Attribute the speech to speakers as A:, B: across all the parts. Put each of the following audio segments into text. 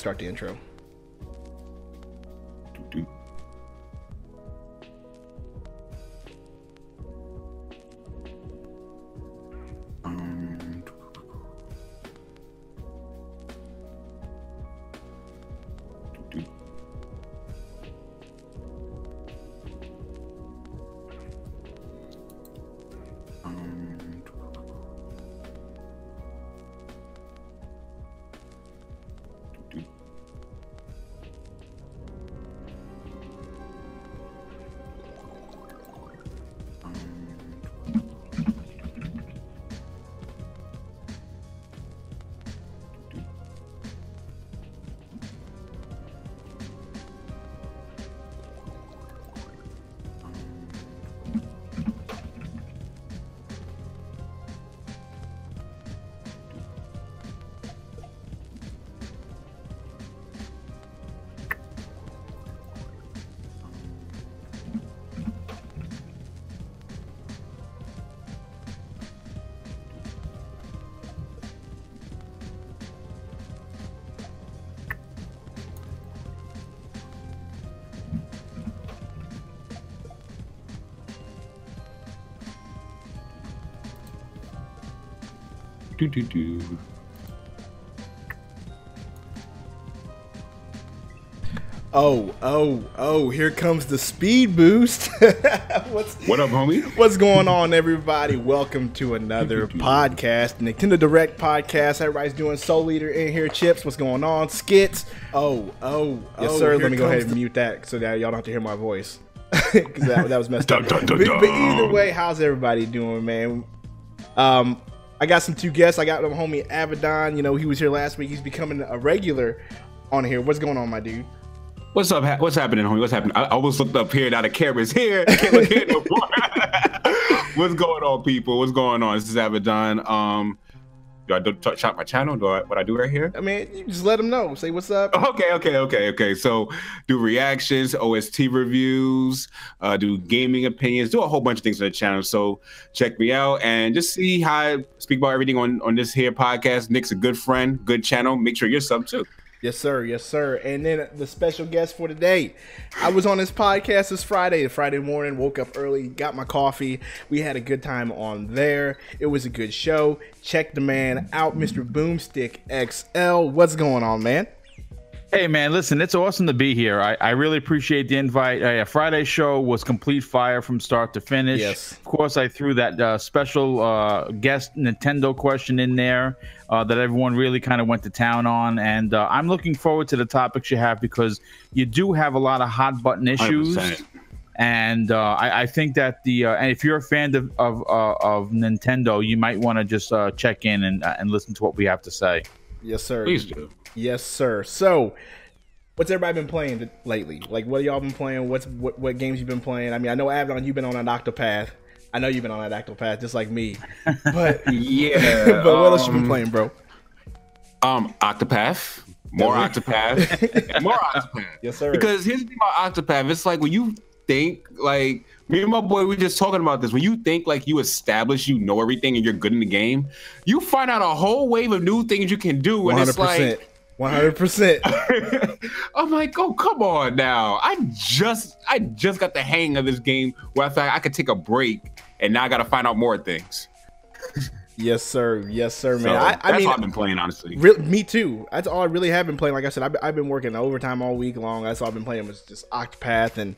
A: start the intro. Oh, here comes the speed boost.
B: What up, homie?
A: What's going on, everybody? Welcome to another podcast, Nicktendo Direct Podcast. Everybody's doing Soul Leader in here. Chips, what's going on? Skits. Yes, sir. Let me go ahead and mute that so that y'all don't have to hear my voice. Because that was messed up. But either way, how's everybody doing, man? I got some two guests. I got my homie Abaddon. You know, he was here last week. He's becoming a regular on here. What's going on, my dude?
B: What's up? What's happening, homie? What's happening? I almost looked up here. Now the camera's here. I can't look here no more. What's going on, people? What's going on? This is Abaddon. Do I shop my channel? What I do right here?
A: I mean, you just let them know. Say what's up.
B: Okay. So do reactions, OST reviews, do gaming opinions, do a whole bunch of things on the channel. So check me out and just see how I speak about everything on this here podcast. Nick's a good friend, good channel. Make sure you're sub too.
A: Yes, sir. Yes, sir. And then the special guest for today. I was on this podcast this Friday morning, woke up early, got my coffee. We had a good time on there. It was a good show. Check the man out, Mr. Boomstick XL. What's going on, man?
C: Hey, man, listen, it's awesome to be here. I really appreciate the invite. Friday's show was complete fire from start to finish.
A: Yes.
C: Of course, I threw that special guest Nintendo question in there that everyone really kind of went to town on. And I'm looking forward to the topics you have because you do have a lot of hot button issues. 100%. And I think that and if you're a fan of Nintendo, you might want to just check in and listen to what we have to say.
A: Yes, sir.
B: Please do.
A: Yes, sir. So, what's everybody been playing lately? Like, what y'all been playing? What games you been playing? I mean, I know Abaddon, you've been on an Octopath. I know you've been on that Octopath just like me. But
B: yeah.
A: But what else you been playing, bro?
B: Octopath. More Octopath. And more Octopath.
A: Yes, sir.
B: Because here's the thing about Octopath. It's like when you think like me and my boy, we were just talking about this. When you think like you establish, you know everything, and you're good in the game, you find out a whole wave of new things you can do, and 100%. It's like
A: 100%.
B: I'm like, oh, come on now. I just got the hang of this game where I thought I could take a break, and now I got to find out more things.
A: Yes, sir. Yes, sir, man.
B: So,
A: I mean,
B: all I've been playing, honestly.
A: Me too. That's all I really have been playing. Like I said, I've been working overtime all week long. That's all I've been playing was just Octopath and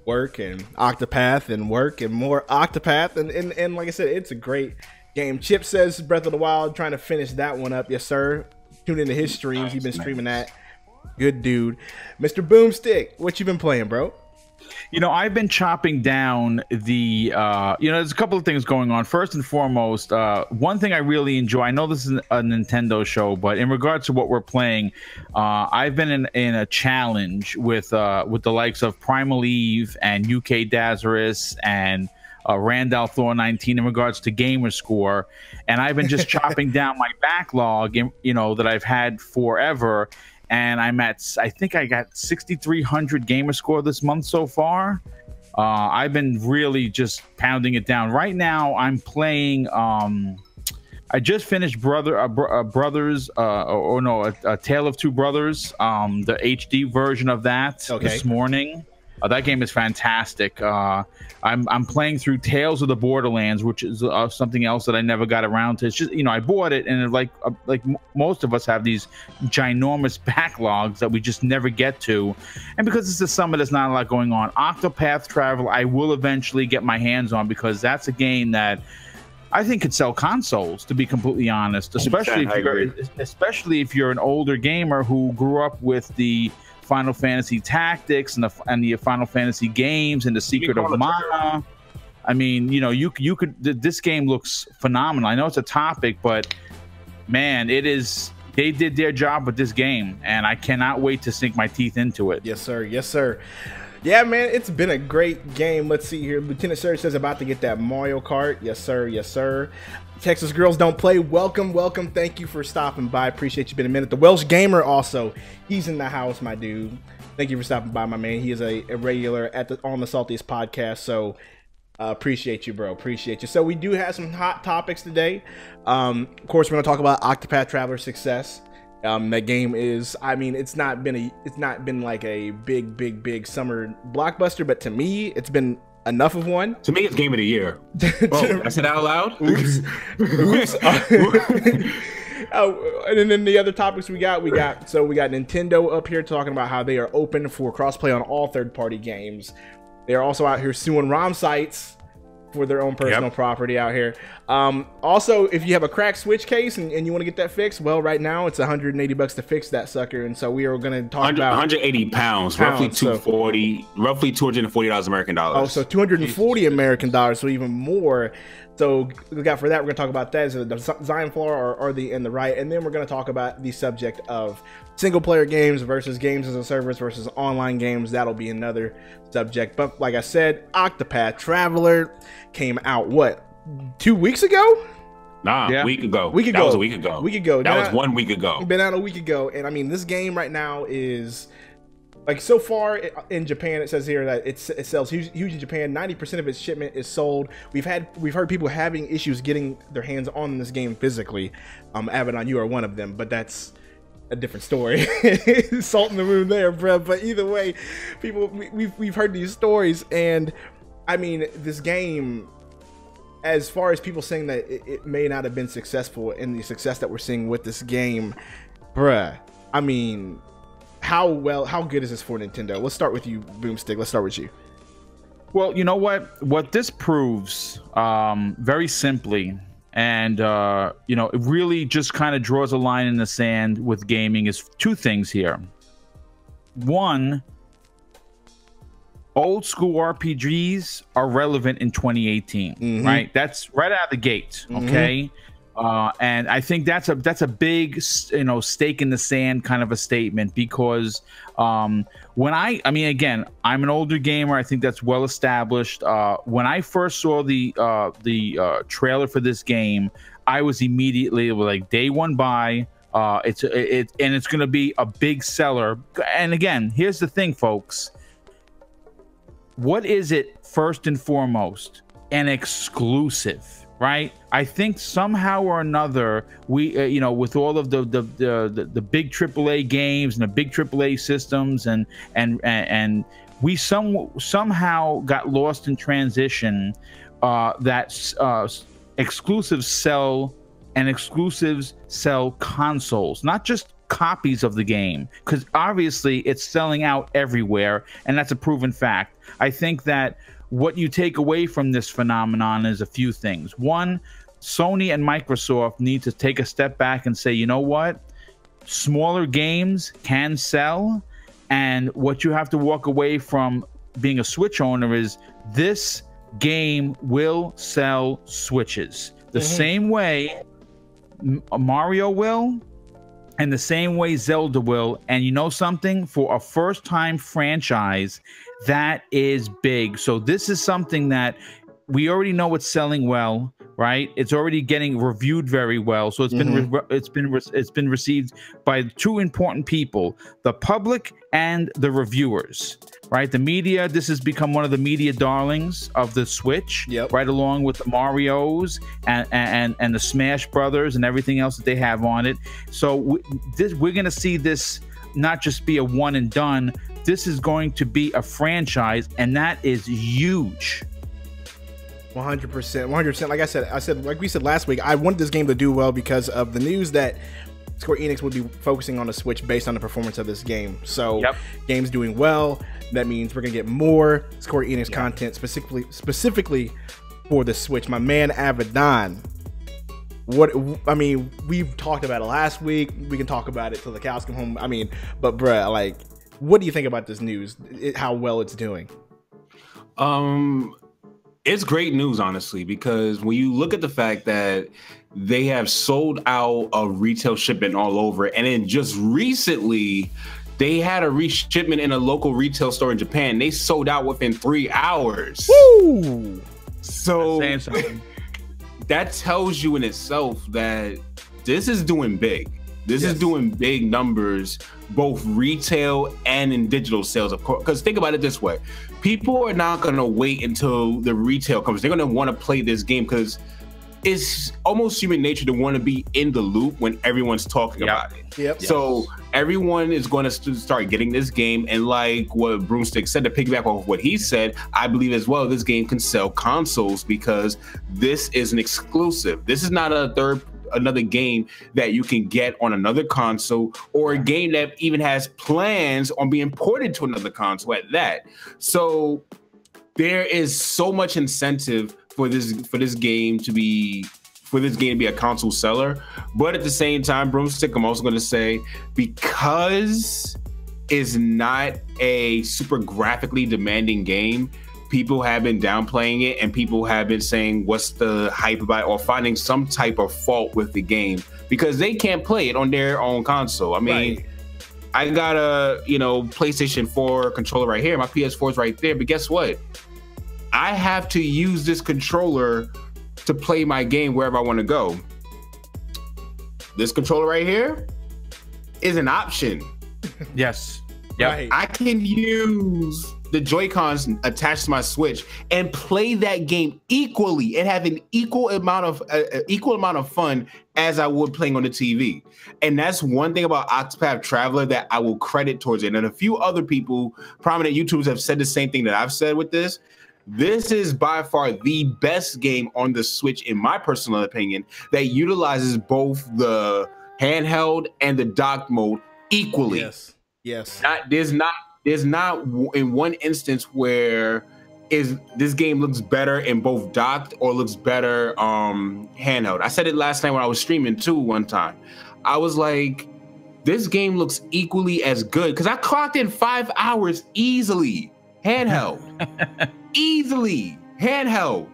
A: work and Octopath and work and more Octopath. And like I said, it's a great game. Chip says Breath of the Wild, trying to finish that one up. Yes, sir. Tune into his streams. He's been streaming that. Good dude. Mr. Boomstick, what you been playing, bro?
C: You know, I've been chopping down the, there's a couple of things going on. First and foremost, one thing I really enjoy, I know this is a Nintendo show, but in regards to what we're playing, I've been in a challenge with the likes of Primal Eve and UK Dazarus and Randall Thor 19 in regards to gamer score, and I've been just chopping down my backlog, that I've had forever. And I'm I think I got 6,300 gamer score this month so far. I've been really just pounding it down. Right now, I'm playing I just finished Brothers, A Tale of Two Brothers, the HD version of that this morning. That game is fantastic. I'm playing through Tales of the Borderlands, which is something else that I never got around to. It's just, I bought it, and like most of us have these ginormous backlogs that we just never get to. And because it's the summer, there's not a lot going on. Octopath Traveler, I will eventually get my hands on, because that's a game that I think could sell consoles, to be completely honest, especially if you're an older gamer who grew up with the Final Fantasy Tactics and the Final Fantasy games and the Secret of Mana. I mean, you could. This game looks phenomenal. I know it's a topic, but man, it is. They did their job with this game, and I cannot wait to sink my teeth into it.
A: Yes, sir. Yes, sir. Yeah, man, it's been a great game. Let's see here. Lieutenant Surge says about to get that Mario Kart. Yes, sir. Yes, sir. Texas Girls Don't Play. Welcome, welcome. Thank you for stopping by. Appreciate you. Been a minute. The Welsh Gamer also. He's in the house, my dude. Thank you for stopping by, my man. He is a regular on the Saltiest podcast. So appreciate you, bro. Appreciate you. So we do have some hot topics today. Of course, we're going to talk about Octopath Traveler success. That game is, I mean, it's not been like a big summer blockbuster, but to me, it's been enough of one.
B: To me, it's game of the year. Oh, I said out loud.
A: Oops. Oops. And then the other topics we got Nintendo up here talking about how they are open for crossplay on all third-party games. They are also out here suing ROM sites for their own personal property out here. Also, if you have a cracked Switch case and you want to get that fixed, well, right now it's $180 to fix that sucker. And so we are going to talk about
B: 180 pounds, roughly 240, roughly $240 American dollars.
A: Oh, so 240 American dollars, so even more. So we got for that, we're going to talk about that. So the design flaw or the in the right, and then we're going to talk about the subject of single player games versus games as a service versus online games. That'll be another subject. But like I said, Octopath Traveler came out what, 2 weeks ago?
B: Nah,
A: yeah.
B: Week ago.
A: That
B: was a week ago. That was 1 week ago.
A: Been out a week ago, and I mean, this game right now is like, so far in Japan, it says here that it sells huge in Japan. 90% of its shipment is sold. We've heard people having issues getting their hands on this game physically. Abaddon, you are one of them, but that's a different story. Salt in the wound there, bro. But either way, we've heard these stories, and I mean, this game, as far as people saying that it may not have been successful in the success that we're seeing with this game, bruh, I mean, how good is this for Nintendo? Let's start with you, Boomstick. Let's start with you.
C: Well, you know what this proves, very simply, and it really just kind of draws a line in the sand with gaming, is two things here. One, old school RPGs are relevant in 2018, right? That's right out of the gate, okay? And I think that's a big, stake in the sand kind of a statement, because when I mean, again, I'm an older gamer. I think that's well established. When I first saw the trailer for this game, I was immediately like, day one buy. It's going to be a big seller. And again, here's the thing, folks. What is it first and foremost? An exclusive. Right, I think somehow or another, we, with all of the big AAA games and the big AAA systems, and we somehow got lost in transition. That exclusives sell, and exclusives sell consoles, not just copies of the game, because obviously it's selling out everywhere, and that's a proven fact. I think that what you take away from this phenomenon is a few things. One, Sony and Microsoft need to take a step back and say, you know what? Smaller games can sell, and what you have to walk away from being a Switch owner is this game will sell Switches. The same way Mario will, and the same way Zelda will. And you know something? For a first-time franchise, that is big. So this is something that we already know it's selling well, right? It's already getting reviewed very well. So it's been received by two important people, the public and the reviewers. right? The media, this has become one of the media darlings of the Switch,
A: yep.
C: right along with the Marios and the Smash Brothers and everything else that they have on it. So we're going to see this not just be a one and done. This is going to be a franchise, and that is huge.
A: 100%, 100%. Like we said last week, I wanted this game to do well because of the news that Square Enix would be focusing on the Switch based on the performance of this game. So, game's doing well. That means we're gonna get more Square Enix content specifically for the Switch. My man Avedon. We've talked about it last week. We can talk about it till the cows come home. But bruh, like, what do you think about this news? How well it's doing?
B: It's great news, honestly, because when you look at the fact that they have sold out a retail shipment all over, and then just recently they had a reshipment in a local retail store in Japan. They sold out within 3 hours.
A: Woo!
B: So that tells you in itself that this is doing big. This is doing big numbers, both retail and in digital sales, of course. Because think about it this way. People are not going to wait until the retail comes. They're going to want to play this game because it's almost human nature to want to be in the loop when everyone's talking about it.
A: Yep.
B: So everyone is going to start getting this game. And like what Boomstick said, to piggyback off what he said, I believe as well this game can sell consoles because this is an exclusive. This is not another game that you can get on another console, or a game that even has plans on being ported to another console at that. So there is so much incentive for this game to be a console seller. But at the same time, Broomstick, I'm also going to say, because it's not a super graphically demanding game, people have been downplaying it, and people have been saying, what's the hype about it, or finding some type of fault with the game because they can't play it on their own console. I mean, I got a, PlayStation 4 controller right here. My PS4 is right there. But guess what? I have to use this controller to play my game wherever I want to go. This controller right here is an option.
C: Yes. Yep.
B: Right. I can use the Joy-Cons attached to my Switch and play that game equally and have an equal amount of fun as I would playing on the TV. And that's one thing about Octopath Traveler that I will credit towards it. And a few other people, prominent YouTubers, have said the same thing that I've said with this. This is by far the best game on the Switch, in my personal opinion, that utilizes both the handheld and the dock mode equally.
A: Yes.
B: There's not in one instance where this game looks better in both docked or looks better handheld. I said it last night when I was streaming too one time. I was like, this game looks equally as good because I clocked in 5 hours easily handheld. Easily handheld.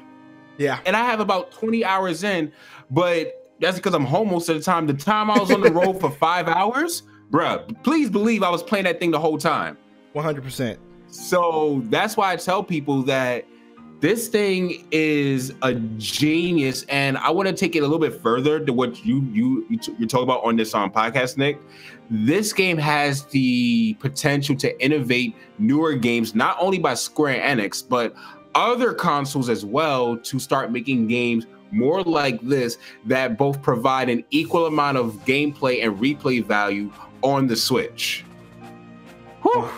A: Yeah.
B: And I have about 20 hours in, but that's because I'm home most of the time. The time I was on the road for 5 hours, bruh, please believe I was playing that thing the whole time.
A: 100%.
B: So that's why I tell people that this thing is a genius, and I want to take it a little bit further to what you talk about on this podcast, Nick. This game has the potential to innovate newer games, not only by Square Enix, but other consoles as well, to start making games more like this that both provide an equal amount of gameplay and replay value on the Switch. Whew.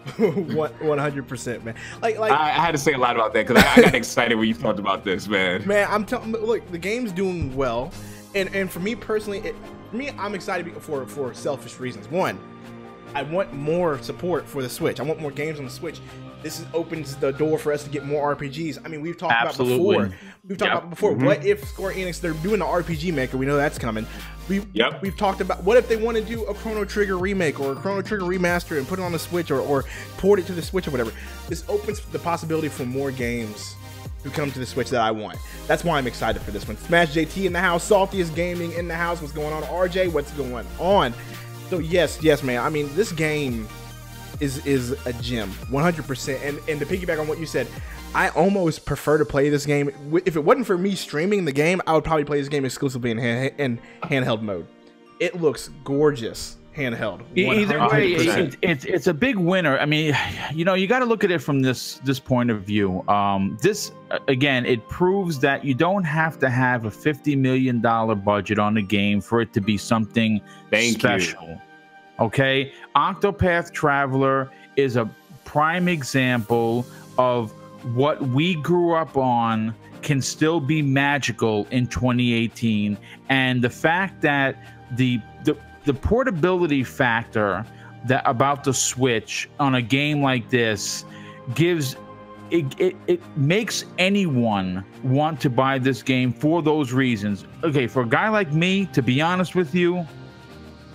A: 100%, man. Like
B: I had to say a lot about that because I got excited when you talked about this, man.
A: Man, I'm telling. Look, the game's doing well, and for me personally, I'm excited for selfish reasons. One, I want more support for the Switch. I want more games on the Switch. This opens the door for us to get more RPGs. I mean, we've talked about before. We've talked about before. What if Square Enix, they're doing the RPG Maker? We know that's coming. We've talked about, what if they want to do a Chrono Trigger remake or a Chrono Trigger remaster and put it on the Switch or port it to the Switch or whatever. This opens the possibility for more games to come to the Switch that I want. That's why I'm excited for this one. Smash JT in the house, Saltiest Gaming in the house. What's going on? RJ, what's going on? So yes, man. I mean, this game is a gem, 100%. And to piggyback on what you said, I almost prefer to play this game. If it wasn't for me streaming the game, I would probably play this game exclusively in handheld mode. It looks gorgeous handheld.
C: Either way, it's a big winner. I mean, you know, you got to look at it from this point of view. This again, it proves that you don't have to have a $50 million budget on a game for it to be something special. Okay, Octopath Traveler is a prime example of what we grew up on can still be magical in 2018, and the fact that the portability factor that about the Switch on a game like this gives it makes anyone want to buy this game for those reasons. Okay, for a guy like me, to be honest with you,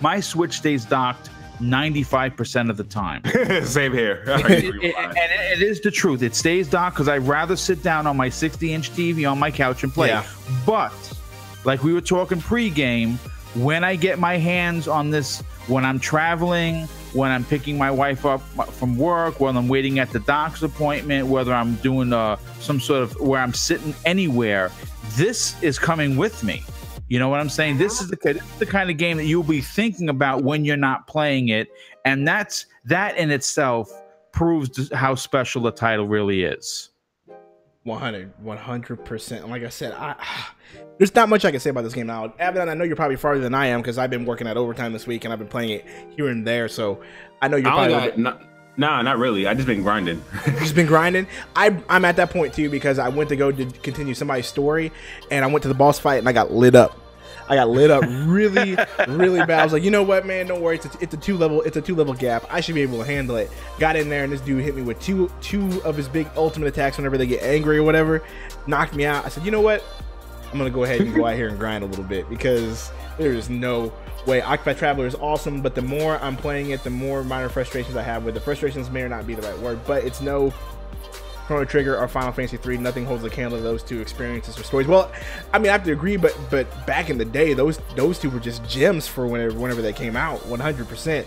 C: my Switch stays docked 95% of the time.
B: Same here.
C: And it is the truth. It stays docked because I'd rather sit down on my 60-inch TV on my couch and play. Yeah. But like we were talking pre-game, when I get my hands on this, when I'm traveling, when I'm picking my wife up from work, when I'm waiting at the doc's appointment, whether I'm doing some sort of where I'm sitting anywhere, this is coming with me. You know what I'm saying? This is the kind of game that you'll be thinking about when you're not playing it. And that in itself proves how special the title really is.
A: 100%. Like I said, there's not much I can say about this game now. Abaddon, I know you're probably farther than I am because I've been working at overtime this week and I've been playing it here and there. So I know you're probably...
B: Nah, not really. I just been grinding.
A: Just been grinding. I'm at that point too because I went to go to continue somebody's story and I went to the boss fight and I got lit up. Really, really bad. I was like, you know what, man? Don't worry. It's a two level gap. I should be able to handle it. Got in there and this dude hit me with two of his big ultimate attacks whenever they get angry or whatever. Knocked me out. I said, you know what? I'm gonna go ahead and go out here and grind a little bit because there is no way. Octopath Traveler is awesome, but the more I'm playing it, the more minor frustrations I have with it. Frustrations may or not be the right word, but it's no Chrono Trigger or Final Fantasy 3. Nothing holds a candle to those two experiences or stories. Well, I mean, I have to agree, but back in the day, those two were just gems for whenever they came out. 100%.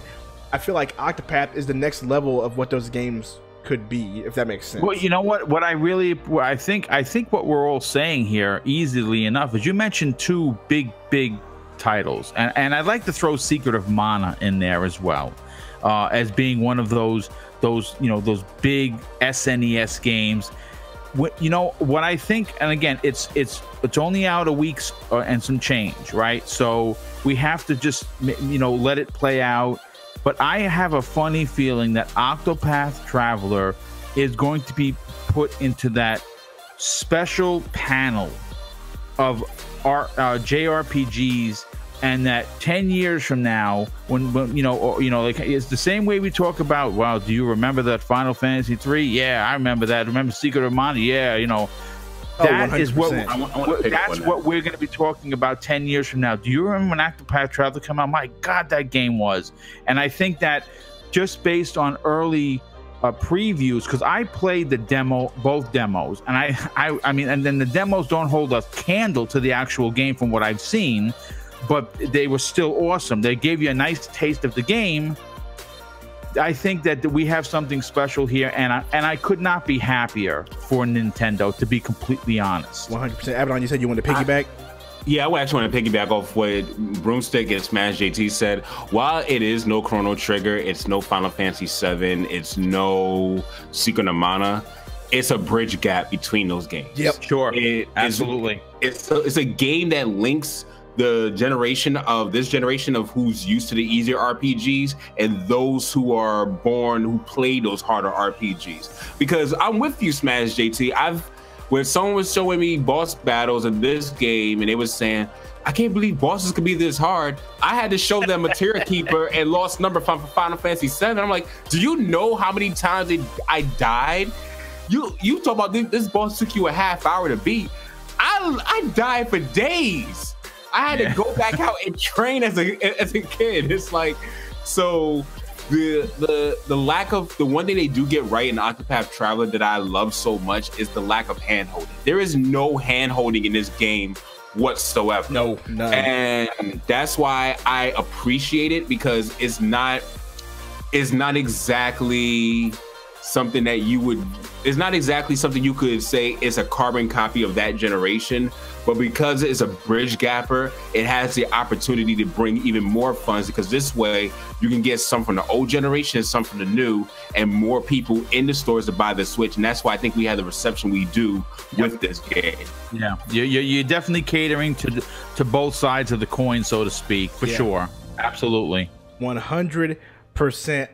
A: I feel like Octopath is the next level of what those games could be, if that makes sense.
C: Well, you know what? I think what we're all saying here, easily enough, is you mentioned two big titles, and I'd like to throw Secret of Mana in there as well, as being one of those big SNES games. You know what I think, and again, it's only out a week and some change, right? So we have to just let it play out. But I have a funny feeling that Octopath Traveler is going to be put into that special panel of JRPGs, and that 10 years from now, when like it's the same way we talk about, wow, do you remember that Final Fantasy 3? Yeah, I remember that. Remember Secret of Mana? Yeah, that is what we're going to be talking about 10 years from now. Do you remember when Octopath Traveler came out? My God, that game was. And I think that just based on early previews, because I played both demos, and I mean, and then the demos don't hold a candle to the actual game from what I've seen, but they were still awesome. They gave you a nice taste of the game. I think that we have something special here, and I could not be happier for Nintendo, to be completely honest.
A: 100%. Abaddon, you said you wanted to piggyback?
B: Yeah, I actually want to piggyback off what Boomstick and Smash JT said. While it is no Chrono Trigger, it's no Final Fantasy 7, it's no Secret of Mana, it's a bridge gap between those games.
A: Yep,
C: sure, absolutely.
B: It's a game that links the generation of who's used to the easier RPGs and those who are born who play those harder RPGs. Because I'm with you, Smash JT. When someone was showing me boss battles in this game and they was saying, I can't believe bosses could be this hard, I had to show them Materia Keeper and Lost Number from Final Fantasy 7. I'm like, do you know how many times I died? You talk about this boss took you a half hour to beat. I died for days. I had to go back out and train as a kid. It's like, so the lack of, the one thing they do get right in Octopath Traveler that I love so much is the lack of hand holding. There is no hand holding in this game whatsoever.
A: No, none.
B: And that's why I appreciate it, because it's not exactly something that you could say is a carbon copy of that generation. But because it's a bridge gapper, it has the opportunity to bring even more funds, because this way you can get some from the old generation and some from the new, and more people in the stores to buy the Switch. And that's why I think we have the reception we do with this game.
C: Yeah, you're definitely catering to both sides of the coin, so to speak, for sure. Absolutely.
A: 100%.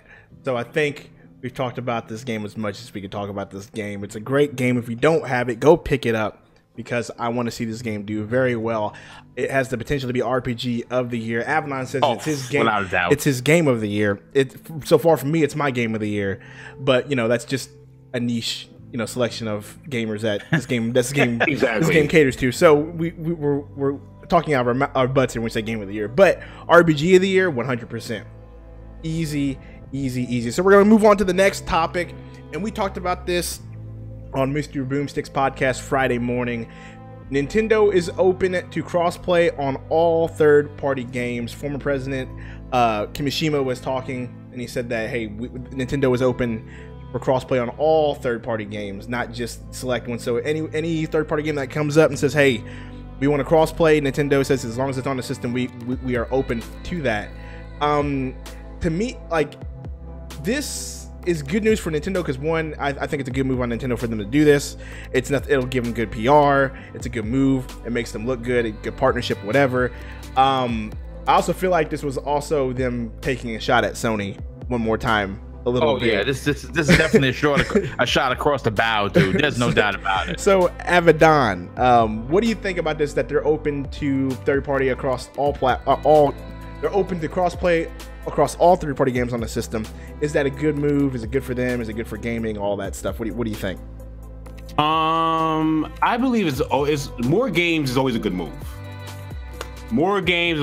A: So I think we've talked about this game as much as we can talk about this game. It's a great game. If you don't have it, go pick it up, because I want to see this game do very well. It has the potential to be RPG of the year. Avalon says it's his game. Without a doubt. It's his game of the year. So far for me, it's my game of the year. But that's just a niche, selection of gamers that this game exactly. This game caters to. So we're talking out of our butts here when we say game of the year. But RPG of the year, 100%. Easy. So we're going to move on to the next topic. And we talked about this on Mr. Boomstick's podcast Friday morning. Nintendo is open to crossplay on all third-party games. Former President Kimishima was talking, and he said that, hey, Nintendo is open for crossplay on all third-party games, not just select ones. So any third-party game that comes up and says, hey, we want to crossplay, Nintendo says as long as it's on the system, we are open to that. To me, like, this is good news for Nintendo, because one, I think it's a good move on Nintendo for them to do this. It'll give them good PR. It's a good move. It makes them look good. A good partnership, whatever. I also feel like this was also them taking a shot at Sony one more time. A little bit. Yeah, this is definitely a shot across the bow, dude. There's no doubt about it. So, Avedon, what do you think about this? That they're open to third party across they're open to crossplay across all third-party games on the system. Is that a good move? Is it good for them? Is it good for gaming? All that stuff. What do you think?
B: I believe it's more games is always a good move. More games.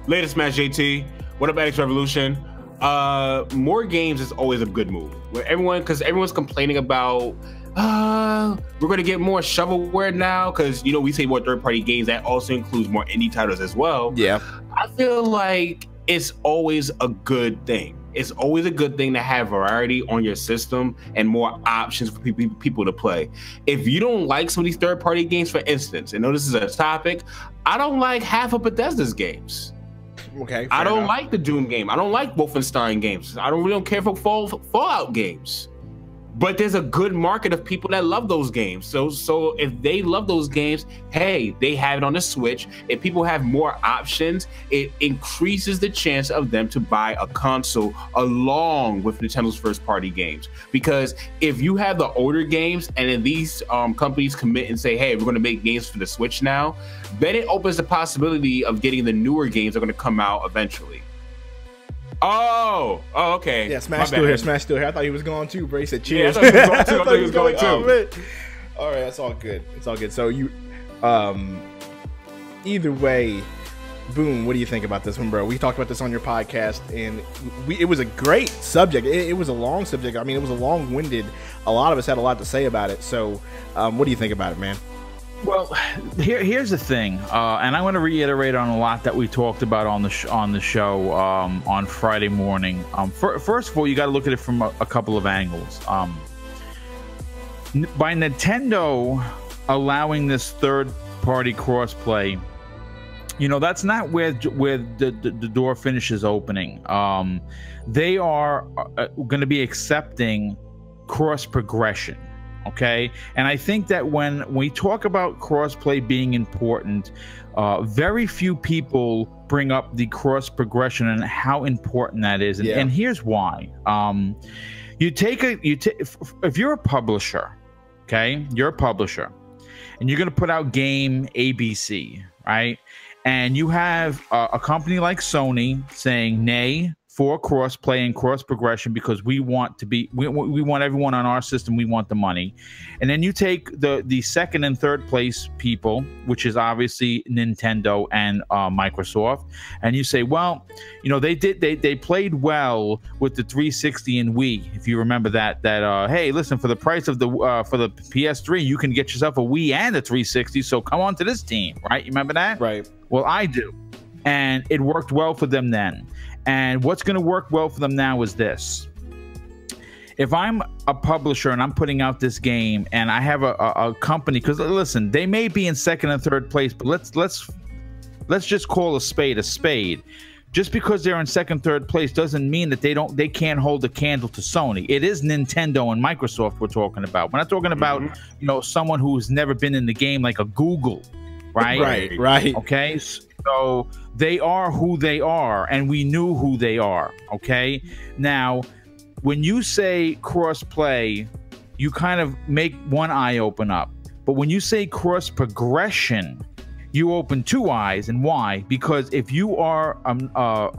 B: Latest match, JT. What about X Revolution? More games is always a good move. Because everyone's complaining about we're going to get more shovelware now, because we say more third-party games. That also includes more indie titles as well.
A: Yeah,
B: I feel like it's always a good thing. It's always a good thing to have variety on your system and more options for people to play. If you don't like some of these third-party games, for instance, I know this is a topic, I don't like half of Bethesda's games.
A: Okay.
B: I don't like the Doom game. I don't like Wolfenstein games. I don't really care for Fallout games. But there's a good market of people that love those games. So if they love those games, hey, they have it on the Switch. If people have more options, it increases the chance of them to buy a console along with Nintendo's first-party games. Because if you have the older games and then these companies commit and say, hey, we're going to make games for the Switch now, then it opens the possibility of getting the newer games that are going to come out eventually. Oh, okay.
A: Yeah, Smash still here. I thought he was going too, bro. He said cheers.
B: Yeah, I thought he was going too.
A: All right, that's all good. It's all good. So you, either way, Boom, what do you think about this one, bro? We talked about this on your podcast, and it was a great subject. It was a long subject. I mean, it was a long-winded. A lot of us had a lot to say about it. So, what do you think about it, man?
C: Well, here's the thing, and I want to reiterate on a lot that we talked about on the show on Friday morning. First of all, you got to look at it from a couple of angles. By Nintendo allowing this third-party crossplay, that's not where the door finishes opening. They are going to be accepting cross progression. Okay, and I think that when we talk about crossplay being important, very few people bring up the cross progression and how important that is, and here's why. If you're a publisher, okay, you're a publisher, and you're going to put out game ABC, right? And you have a company like Sony saying nay for crossplay and cross progression because we want everyone on our system. We want the money, and then you take the second and third place people, which is obviously Nintendo and Microsoft, and you say, well, they played well with the 360 and Wii. If you remember that hey, listen, for the price of the PS3, you can get yourself a Wii and a 360. So come on to this team, right? You remember that?
A: Right.
C: Well, I do, and it worked well for them then. And what's going to work well for them now is this. if I'm a publisher and I'm putting out this game and I have a company, because listen, they may be in second and third place, but let's just call a spade a spade. Just because they're in second, third place doesn't mean that they can't hold a candle to Sony. It is Nintendo and Microsoft we're talking about. We're not talking about someone who's never been in the game like a Google, right?
A: Right.
C: Okay, so they are who they are, and we knew who they are. Okay, now when you say cross-play, you kind of make one eye open up, but when you say cross-progression, you open two eyes. And why? Because if you are a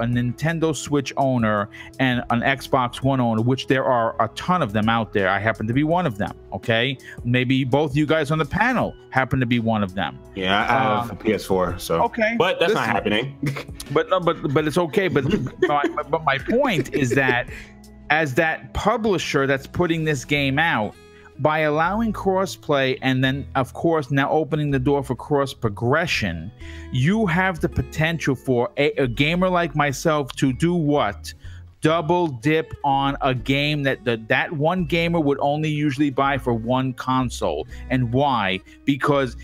C: Nintendo Switch owner and an Xbox One owner, which there are a ton of them out there, I happen to be one of them. Okay, maybe both you guys on the panel happen to be one of them.
B: Yeah, I have a PS4, so
C: okay,
B: but that's not happening.
C: but it's okay. But my point is that as that publisher that's putting this game out, by allowing crossplay and then, of course, now opening the door for cross progression, you have the potential for a gamer like myself to do what? Double dip on a game that one gamer would only usually buy for one console. And why? Because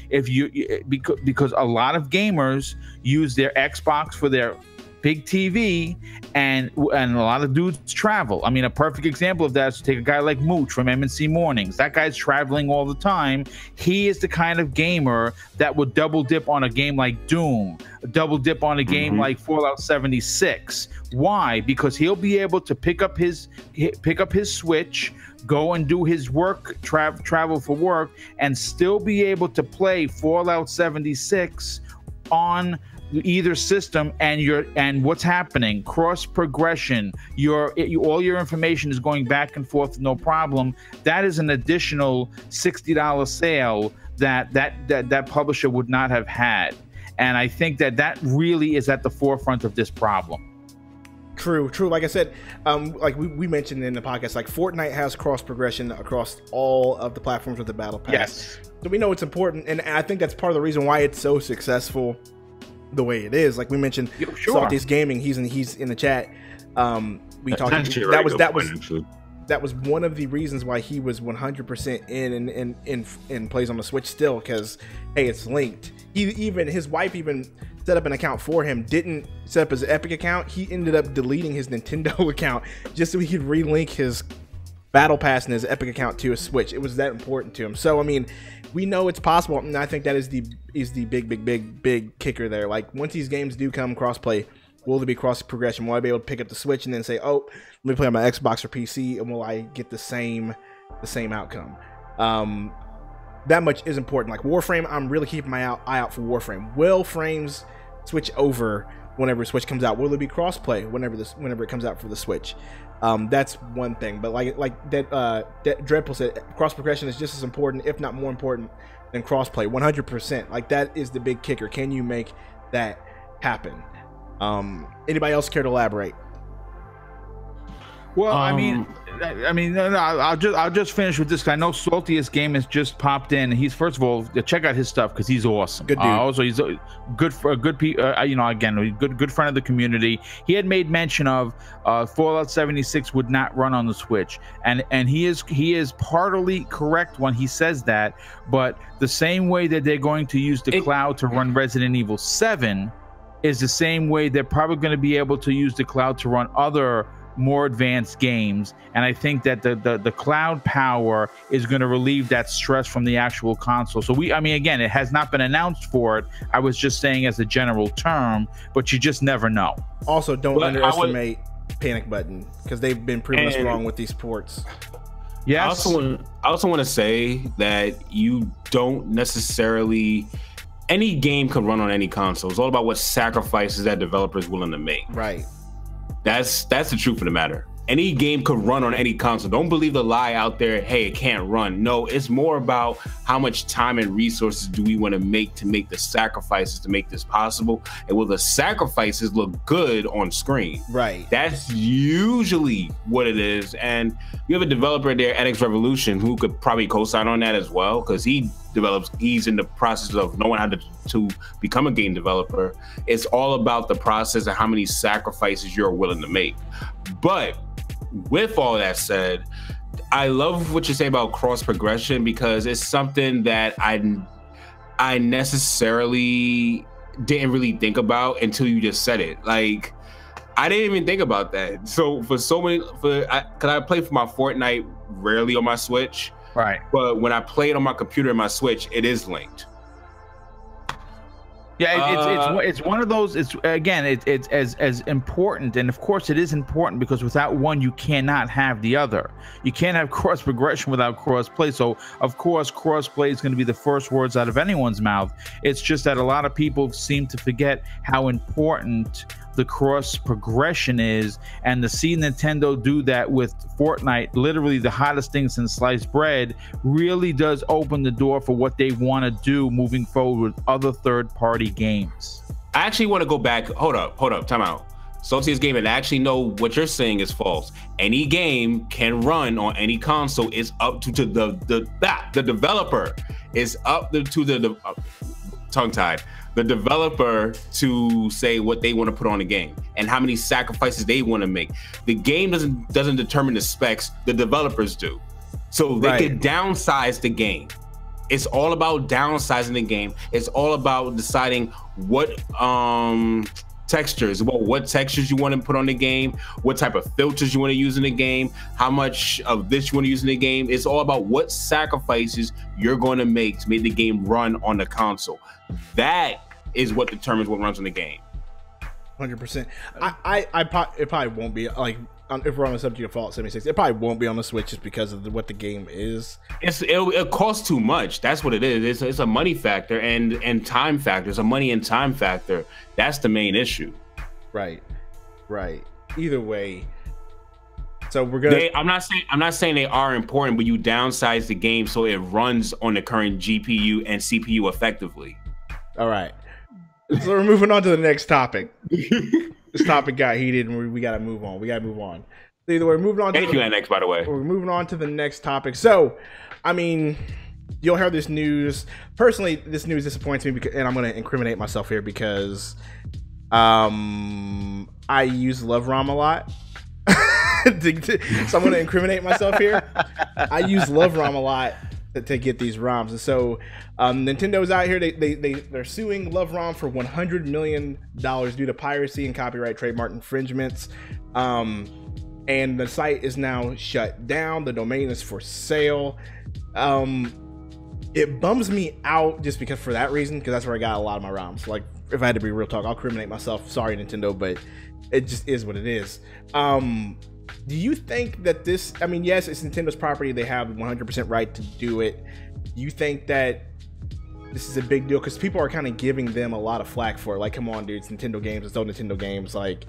C: because a lot of gamers use their Xbox for their big TV, and a lot of dudes travel. I mean, a perfect example of that is to take a guy like Mooch from MNC Mornings. That guy's traveling all the time. He is the kind of gamer that would double dip on a game like Doom, double dip on a game like Fallout 76. Why? Because he'll be able to pick up his Switch, go and do his work, travel for work, and still be able to play Fallout 76 on either system. And what's happening? Cross progression. All your information is going back and forth, no problem. That is an additional $60 sale that publisher would not have had. And I think that really is at the forefront of this problem.
A: True. Like I said, like we mentioned in the podcast, like Fortnite has cross progression across all of the platforms with the Battle Pass.
C: Yes.
A: So we know it's important, and I think that's part of the reason why it's so successful the way it is. Like we mentioned, Salty's Gaming, he's in the chat. We talked. That was one of the reasons why he was 100% in plays on the Switch still, because hey, it's linked. His wife even set up an account for him, didn't set up his Epic account. He ended up deleting his Nintendo account just so he could relink his Battle Pass and his Epic account to a Switch. It was that important to him. So I mean, we know it's possible, and I think that is the big kicker there. Like once these games do come crossplay, will there be cross progression? Will I be able to pick up the Switch and then say, oh, let me play on my Xbox or PC, and will I get the same outcome? That much is important. Like Warframe, I'm really keeping my eye out for Warframe. Will Frames switch over whenever Switch comes out? Will there be crossplay whenever it comes out for the Switch? That's one thing. But like that Dreadpool said, cross progression is just as important, if not more important, than crossplay. 100%. Like that is the big kicker. Can you make that happen? Anybody else care to elaborate?
C: Well, I mean, I'll just finish with this. I know Saltiest Game has just popped in. He's, first of all, check out his stuff because he's awesome.
A: Good dude.
C: Also, he's a good friend of the community. He had made mention of Fallout 76 would not run on the Switch, and he is partly correct when he says that. But the same way that they're going to use the cloud to run Resident Evil 7 is the same way they're probably going to be able to use the cloud to run other more advanced games. And I think that the cloud power is going to relieve that stress from the actual console. So again, it has not been announced for it. I was just saying as a general term, but you just never know.
A: Also, don't underestimate Panic Button, because they've been proving us wrong with these ports.
C: Yes.
B: I also want to say that you don't necessarily, any game can run on any console. It's all about what sacrifices that developer is willing to make.
A: Right.
B: That's the truth of the matter. Any game could run on any console. Don't believe the lie out there, hey, it can't run. No, it's more about how much time and resources do we want to make the sacrifices to make this possible, and will the sacrifices look good on screen? Right. That's usually what it is. And you have a developer there, NX Revolution, who could probably co-sign on that as well, because he's in the process of knowing how to become a game developer. It's all about the process and how many sacrifices you're willing to make. But with all that said, I love what you say about cross progression, because it's something that I necessarily didn't really think about until you just said it. Like, I didn't even think about that. So for so many, cause I play for my Fortnite rarely on my Switch,
C: right?
B: But when I play it on my computer and my Switch, it is linked.
C: Yeah, it's one of those. It's as important, and of course it is important, because without one you cannot have the other. You can't have cross progression without cross play. So of course cross play is going to be the first words out of anyone's mouth. It's just that a lot of people seem to forget how important the cross progression is, and to see Nintendo do that with Fortnite, literally the hottest thing since sliced bread, really does open the door for what they want to do moving forward with other third-party games.
B: I actually want to go back. Hold up, time out. Salty's game, and actually know what you're saying is false. Any game can run on any console. It's up to the developer. It's up to the tongue-tied. The developer to say what they want to put on the game and how many sacrifices they want to make. The game doesn't determine the specs, the developers do. So they can downsize the game. It's all about downsizing the game. It's all about deciding what textures you want to put on the game, what type of filters you want to use in the game, how much of this you want to use in the game. It's all about what sacrifices you're going to make the game run on the console. That is what determines what runs on the game.
A: 100%. It probably won't be, like, if we're on the subject of Fallout 76, it probably won't be on the Switch just because of what the game is.
B: It costs too much. That's what it is. It's a money factor and time factor. It's a money and time factor. That's the main issue.
A: Right. Either way. So we're gonna.
B: I'm not saying they are important, but you downsize the game so it runs on the current GPU and CPU effectively.
A: All right. So we're moving on to the next topic. This topic got heated, and we gotta move on. So either way, we're moving on.
B: Thank you, NX, by the way.
A: We're moving on to the next topic. So, I mean, you'll hear this news. Personally, this news disappoints me, and I'm gonna incriminate myself here because, I use LoveROM a lot. So I'm gonna incriminate myself here. I use LoveROM a lot to get these ROMs, and so Nintendo's out here. They're suing LoveROM for $100 million due to piracy and copyright trademark infringements. And the site is now shut down. The domain is for sale. It bums me out just because for that reason, because that's where I got a lot of my ROMs. Like, if I had to be real talk, I'll criminate myself. Sorry, Nintendo, but it just is what it is. Do you think that this, I mean, yes, it's Nintendo's property. They have 100% right to do it. Do you think that this is a big deal? Because people are kind of giving them a lot of flack for it. Like, come on, dude, it's Nintendo games. It's all Nintendo games. Like,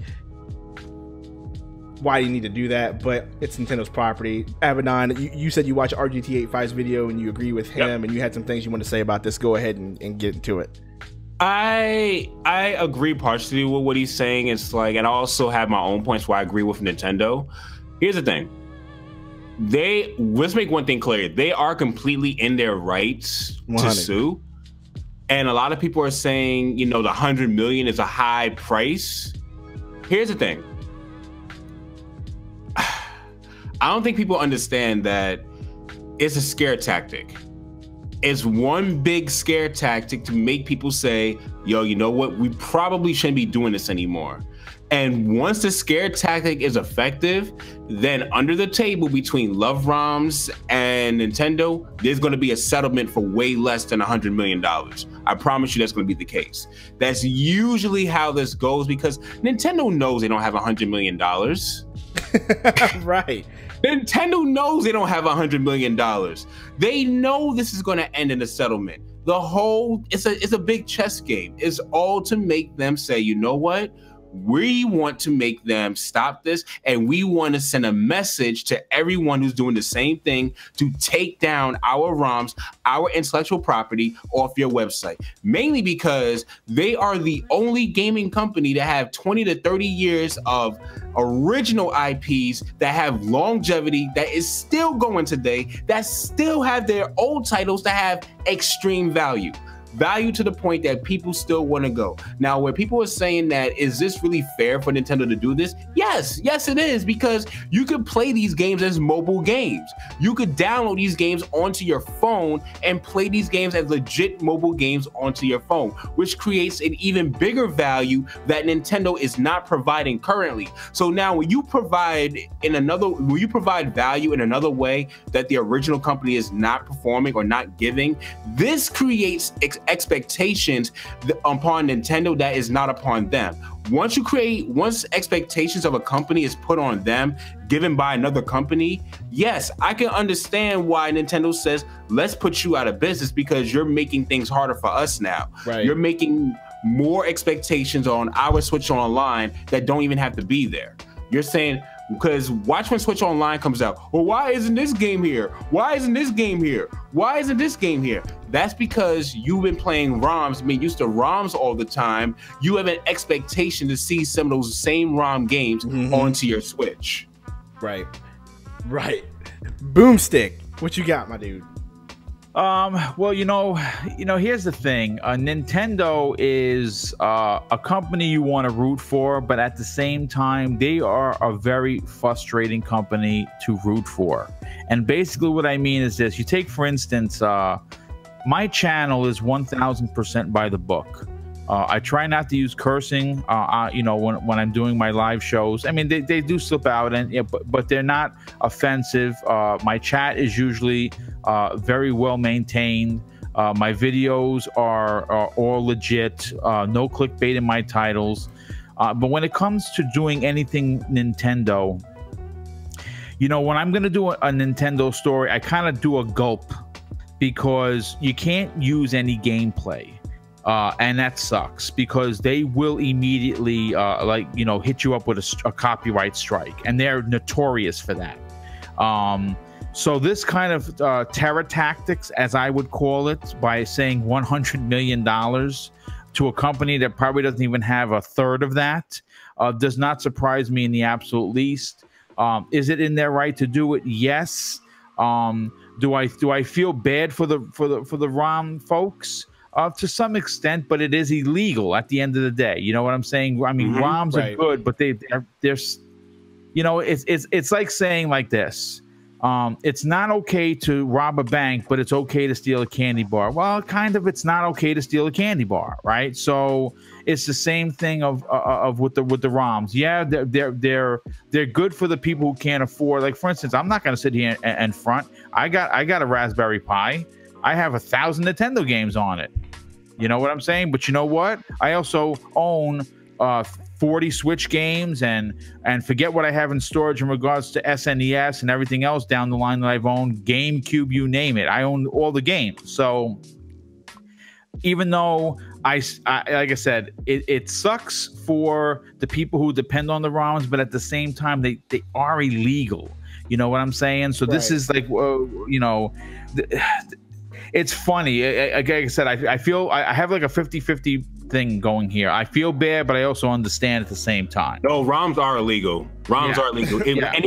A: why do you need to do that? But it's Nintendo's property. Abaddon, you said you watched RGT85's video and you agree with him, and you had some things you want to say about this. Go ahead and get into it.
B: I agree partially with what he's saying. It's like, and I also have my own points where I agree with Nintendo. Here's the thing. Let's make one thing clear. They are completely in their rights 100. To sue. And a lot of people are saying, you know, the $100 million is a high price. Here's the thing. I don't think people understand that it's a scare tactic. It's one big scare tactic to make people say, yo, you know what? We probably shouldn't be doing this anymore. And once the scare tactic is effective, then under the table between LoveROMs and Nintendo, there's going to be a settlement for way less than $100 million. I promise you that's going to be the case. That's usually how this goes because Nintendo knows they don't have $100 million.
A: Right.
B: Nintendo knows they don't have $100 million. They know this is going to end in a settlement. It's a big chess game. It's all to make them say, you know what? We want to make them stop this, and we want to send a message to everyone who's doing the same thing to take down our ROMs, our intellectual property off your website. Mainly because they are the only gaming company to have 20 to 30 years of original IPs that have longevity, that is still going today, that still have their old titles that have extreme value. value to the point that people still want to go. Now, where people are saying that, is this really fair for Nintendo to do this? Yes, it is, because you could play these games as mobile games. You could download these games onto your phone and play these games as legit mobile games onto your phone, which creates an even bigger value that Nintendo is not providing currently. So now when you provide value in another way that the original company is not performing or not giving, this creates expectations upon Nintendo that is not upon them. Once expectations of a company is put on them, given by another company, yes, I can understand why Nintendo says, let's put you out of business because you're making things harder for us now.
A: Right.
B: You're making more expectations on our Switch Online that don't even have to be there. You're saying, because watch when Switch Online comes out, well, why isn't this game here? Why isn't this game here? Why isn't this game here? That's because you've been playing ROMs, being used to ROMs all the time. You have an expectation to see some of those same ROM games onto your Switch.
A: Right. Boomstick, what you got, my dude?
C: Well, here's the thing. Nintendo is a company you want to root for, but at the same time, they are a very frustrating company to root for. And basically what I mean is this. You take, for instance, my channel is 1000% by the book. I try not to use cursing, when I'm doing my live shows. I mean, they do slip out, but they're not offensive. My chat is usually very well maintained. My videos are all legit. No clickbait in my titles. But when it comes to doing anything Nintendo, when I'm going to do a Nintendo story, I kind of do a gulp, because you can't use any gameplay. And that sucks, because they will immediately hit you up with a copyright strike, and they're notorious for that. So this kind of terror tactics, as I would call it, by saying $100 million to a company that probably doesn't even have a third of that, does not surprise me in the absolute least. Is it in their right to do it? Yes. Do I feel bad for the ROM folks? To some extent, but it is illegal at the end of the day. You know what I'm saying? I mean, ROMs are good, but they're it's like saying like this. It's not okay to rob a bank, but it's okay to steal a candy bar. Well, kind of, it's not okay to steal a candy bar, right? So it's the same thing of with the ROMs. Yeah, they're good for the people who can't afford. Like, for instance, I'm not going to sit here and front. I got a Raspberry Pi. I have 1,000 Nintendo games on it. You know what I'm saying? But you know what? I also own 40 Switch games, and forget what I have in storage in regards to SNES and everything else down the line that I've owned, GameCube, you name it. I own all the games. So even though I like I said, it sucks for the people who depend on the ROMs, but at the same time, they are illegal. You know what I'm saying? So this is like, it's funny. Like I said, I feel I have like a 50-50 thing going here. I feel bad, but I also understand at the same time.
B: No, ROMs are illegal. ROMs are illegal.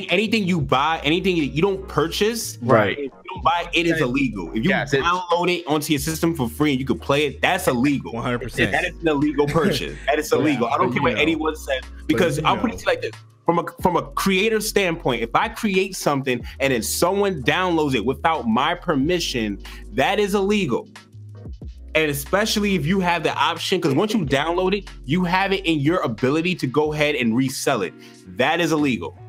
B: Anything you buy, anything you don't purchase,
C: right?
B: If you don't buy it, is illegal. If you download it onto your system for free and you can play it, that's illegal.
A: 100%.
B: That is an illegal purchase. That is illegal. I don't care what anyone says, because I'll put it to you like this. From a creative standpoint, if I create something and then someone downloads it without my permission, that is illegal. And especially if you have the option, because once you download it, you have it in your ability to go ahead and resell it. That is illegal.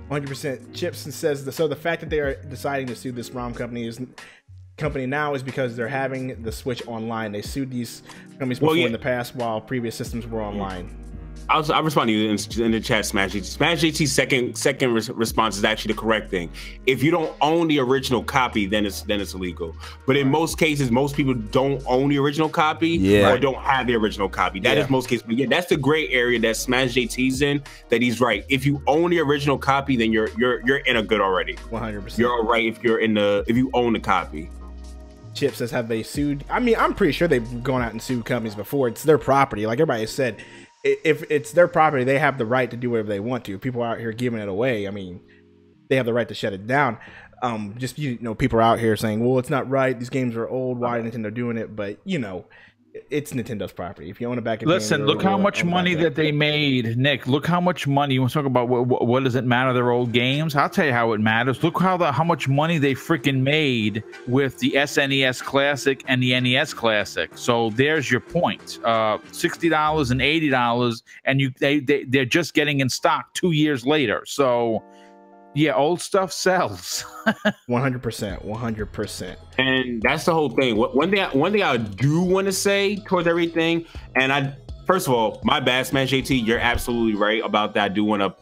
A: 100%. Chipson says, so the fact that they are deciding to sue this ROM company now is because they're having the Switch online. They sued these companies before in the past while previous systems were online.
B: I'll respond to you in the chat, Smash JT. Smash JT's second response is actually the correct thing. If you don't own the original copy, then it's illegal. But in most cases, most people don't own the original copy or don't have the original copy. That is most cases. But yeah, that's the gray area that Smash JT's in. That he's right. If you own the original copy, then you're in a good already.
A: 100%.
B: You're all right if you own the copy.
A: Chip says, have they sued? I mean, I'm pretty sure they've gone out and sued companies before. It's their property. Like everybody said, if it's their property, they have the right to do whatever they want to. If people are out here giving it away, I mean, they have the right to shut it down. Just, people are out here saying, well, it's not right. These games are old. Why are Nintendo doing it? But, it's Nintendo's property. If you own a backup
C: listen, look how much money that they made, Nick. Look how much money. You want to talk about what does it matter? Their old games. I'll tell you how it matters. Look how much money they freaking made with the SNES Classic and the NES Classic. So there's your point. $60 and $80, and they're just getting in stock 2 years later. So. Yeah, old stuff sells.
A: 100%.
B: And that's the whole thing. One thing I do want to say towards everything, and first of all, my bad, Smash JT, you're absolutely right about that. I do want to,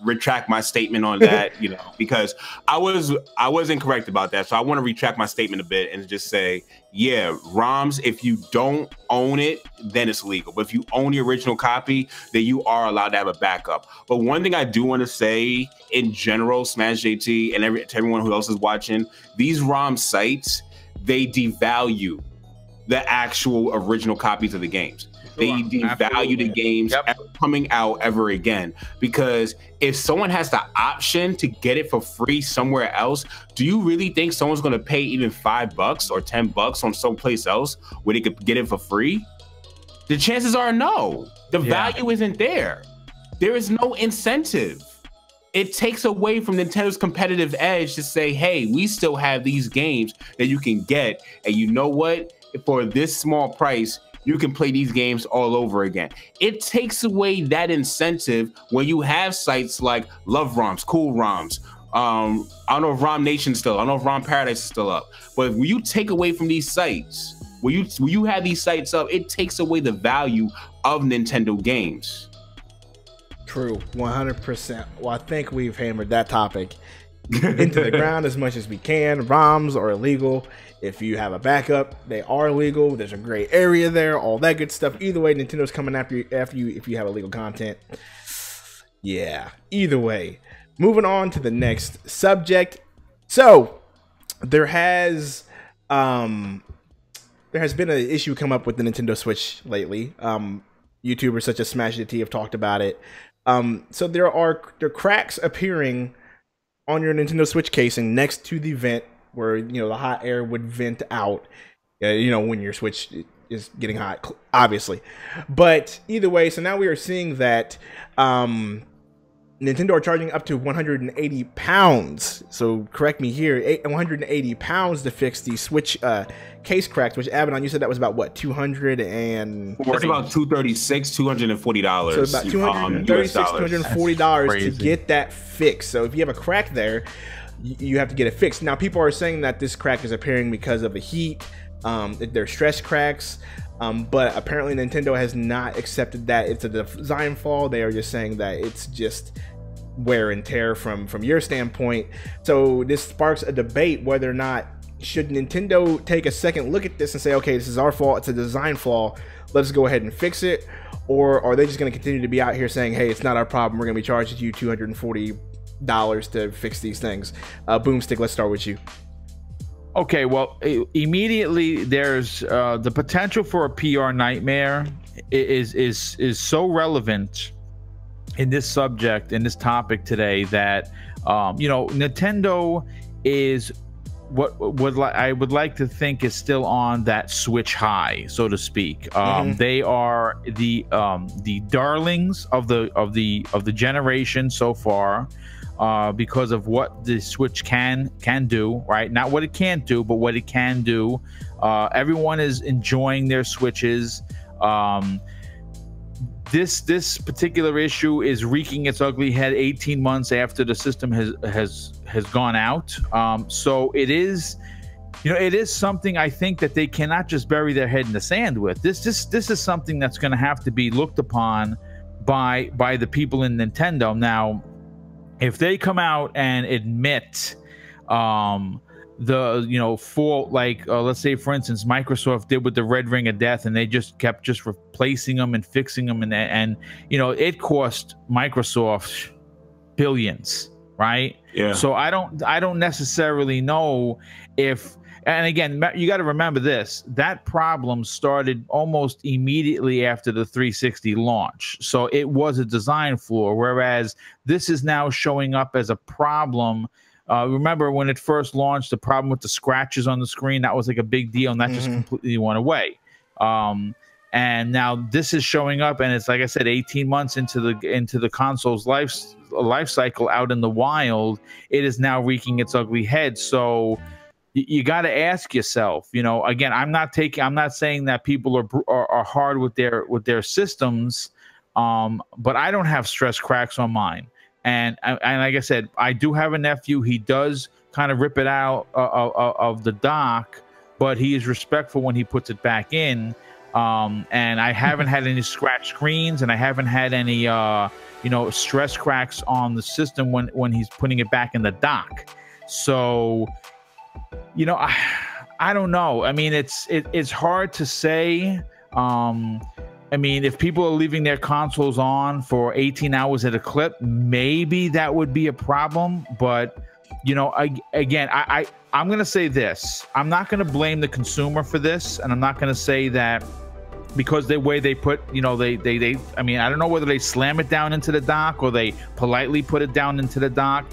B: retract my statement on that, because I was incorrect about that. So I want to retract my statement a bit and just say, yeah, ROMs, if you don't own it, then it's legal. But if you own the original copy, then you are allowed to have a backup. But one thing I do want to say in general, Smash JT and to everyone who else is watching, these ROM sites, they devalue the actual original copies of the games. They devalue the games ever coming out ever again, because if someone has the option to get it for free somewhere else, do you really think someone's going to pay even $5 or $10 on someplace else where they could get it for free? The chances are no. The value isn't there. There is no incentive. It takes away from Nintendo's competitive edge to say, hey, we still have these games that you can get, and you know what? For this small price, you can play these games all over again. It takes away that incentive when you have sites like Love ROMs, Cool ROMs. I don't know if ROM Nation's still, I don't know if ROM Paradise is still up. But when you take away from these sites, when you have these sites up, it takes away the value of Nintendo games.
A: True, 100%. Well, I think we've hammered that topic into the ground as much as we can. ROMs are illegal. If you have a backup, they are legal. There's a gray area there, all that good stuff. Either way, Nintendo's coming after you if you have illegal content. Yeah, either way. Moving on to the next subject. So, there has been an issue come up with the Nintendo Switch lately. YouTubers such as Smash JT have talked about it. So there are cracks appearing on your Nintendo Switch casing next to the vent where, the hot air would vent out, when your Switch is getting hot, obviously. But either way, so now we are seeing that Nintendo are charging up to 180 pounds. So correct me here, 180 pounds to fix the Switch case cracks, which Abaddon, you said that was about what, 200 and...
B: That's about $236, $240.
A: So about $236, $240 to get that fixed. So if you have a crack there, you have to get it fixed. Now, people are saying that this crack is appearing because of the heat. They're stress cracks. But apparently Nintendo has not accepted that it's a design flaw. They are just saying that it's just wear and tear from your standpoint. So this sparks a debate whether or not should Nintendo take a second look at this and say, okay, this is our fault, it's a design flaw, let's go ahead and fix it. Or are they just going to continue to be out here saying, hey, it's not our problem, we're going to be charging you $240 to fix these things? Boomstick, let's start with you.
C: Okay, well, immediately there's the potential for a PR nightmare is so relevant in this subject, in this topic today, that Nintendo is what I would like to think is still on that Switch high, so to speak. They are the darlings of the generation so far. Because of what the Switch can do, right? Not what it can't do, but what it can do. Everyone is enjoying their Switches. This particular issue is wreaking its ugly head 18 months after the system has gone out. So it is, it is something I think that they cannot just bury their head in the sand with. This is something that's going to have to be looked upon by the people in Nintendo. Now, if they come out and admit the fault, like let's say for instance Microsoft did with the Red Ring of Death, and they just kept replacing them and fixing them, and it cost Microsoft billions, right?
B: Yeah.
C: So I don't necessarily know if And again, you got to remember this, that problem started almost immediately after the 360 launch. So it was a design flaw, whereas this is now showing up as a problem. Remember when it first launched, the problem with the scratches on the screen, that was like a big deal, and that just completely went away. And now this is showing up, and it's, like I said, 18 months into the console's life cycle out in the wild, it is now wreaking its ugly head. So you got to ask yourself, you know, again, I'm not saying that people are hard with their systems, but I don't have stress cracks on mine. And like I said, I do have a nephew. He does kind of rip it out of the dock, but he is respectful when he puts it back in. And I haven't had any scratch screens, and I haven't had any stress cracks on the system when he's putting it back in the dock. So, you know, I don't know. I mean, it's hard to say. I mean, if people are leaving their consoles on for 18 hours at a clip, maybe that would be a problem. But, you know, I'm going to say this. I'm not going to blame the consumer for this. And I'm not going to say that because the way they put, you know, I mean, I don't know whether they slam it down into the dock or they politely put it down into the dock.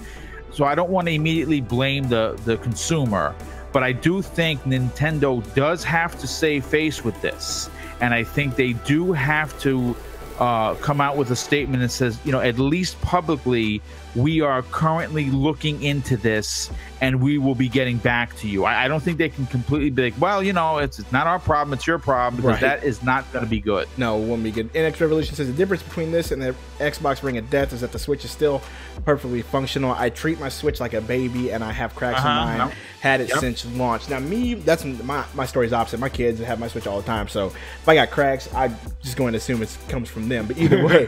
C: So I don't want to immediately blame the consumer. But I do think Nintendo does have to save face with this. And I think they do have to come out with a statement that says, you know, at least publicly, we are currently looking into this and we will be getting back to you. I don't think they can completely be like, well, you know, it's not our problem, it's your problem, because that is not going to be good.
A: No, it won't be good. NX Revolution says the difference between this and the Xbox Ring of Death is that the Switch is still perfectly functional. I treat my Switch like a baby and I have cracks in mine. Had it since launch. Now me, that's my story's opposite. My kids have my Switch all the time, so if I got cracks, I'm just going to assume it comes from them. But either way,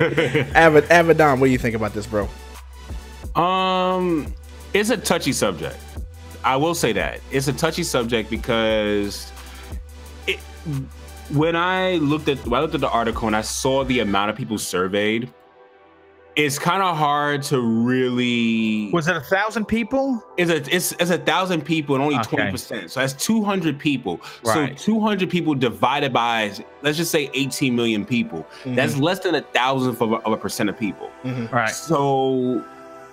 A: Avidon, what do you think about this, bro?
B: It's a touchy subject. I will say that it's a touchy subject because when I looked at the article and I saw the amount of people surveyed, it's kind of hard to really.
C: Was it 1,000 people?
B: It's 1,000 people and only 20%. So that's 200 people. Right. So 200 people divided by, let's just say 18 million people. That's less than 1,000th of a percent of people.
C: Right.
B: So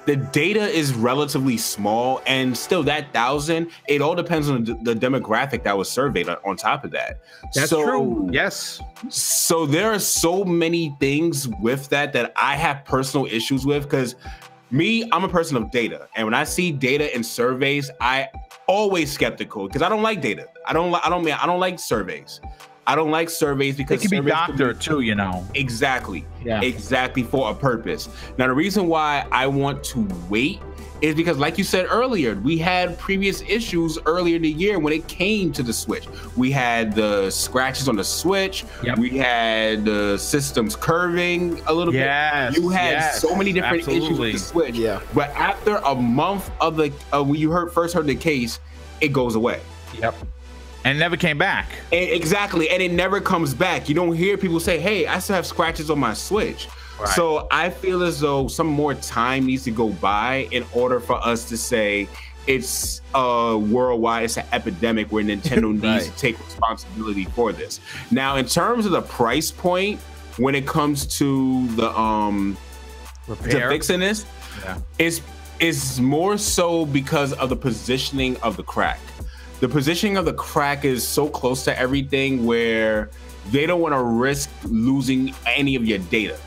B: the data is relatively small, and still that 1,000, it all depends on the demographic that was surveyed on top of that.
C: That's true. Yes.
B: So there are so many things with that I have personal issues with, because I'm a person of data, and when I see data in surveys, I always skeptical because I don't like data. I don't like surveys. I don't like surveys because
C: it can be doctored too, you know.
B: Exactly. Yeah. Exactly, for a purpose. Now, the reason why I want to wait is because, like you said earlier, we had previous issues earlier in the year when it came to the Switch. We had the scratches on the Switch. Yep. We had the systems curving a little bit. You had so many different issues with the Switch. Yeah. But after a month of when you first heard the case, it goes away.
C: Yep. And it never came back.
B: Exactly, and it never comes back. You don't hear people say, hey, I still have scratches on my Switch. Right. So I feel as though some more time needs to go by in order for us to say it's worldwide, it's an epidemic where Nintendo needs to take responsibility for this. Now, in terms of the price point, when it comes to the to fixing this, it's more so because of the positioning of the crack. The positioning of the crack is so close to everything where they don't want to risk losing any of your data.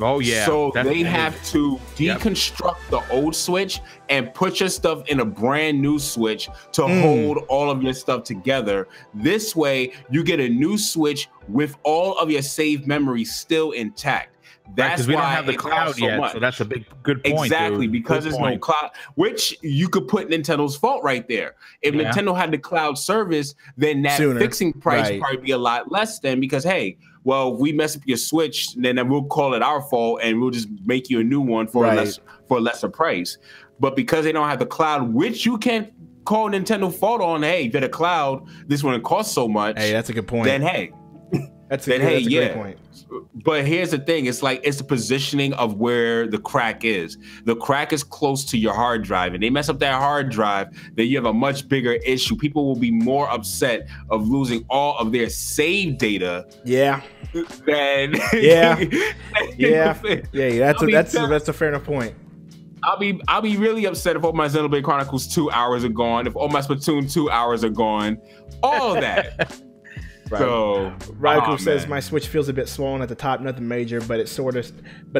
C: Oh, yeah.
B: So they have to deconstruct the old Switch and put your stuff in a brand new Switch to hold all of your stuff together. This way, you get a new Switch with all of your saved memories still intact. That's
C: why we don't have the cloud yet, so that's a good point.
B: Exactly, because there's no cloud, which you could put Nintendo's fault right there. If Nintendo had the cloud service, then that fixing price would probably be a lot less than, because, hey, well, if we mess up your Switch, then we'll call it our fault and we'll just make you a new one for a lesser price. But because they don't have the cloud, which you can't call Nintendo fault on, hey, if they're the cloud, this one costs so much.
A: Hey, that's a good point.
B: Then, hey.
A: That's a great point.
B: But here's the thing. It's like, it's the positioning of where the crack is. The crack is close to your hard drive, and they mess up that hard drive, then you have a much bigger issue. People will be more upset of losing all of their saved data.
A: Yeah.
B: Than
A: That's a fair enough point.
B: I'll be really upset if all my Xenoblade Chronicles 2 hours are gone, if all my Splatoon 2 hours are gone, all that.
A: Right.
B: So
A: Raikou says my Switch feels a bit swollen at the top, nothing major, but it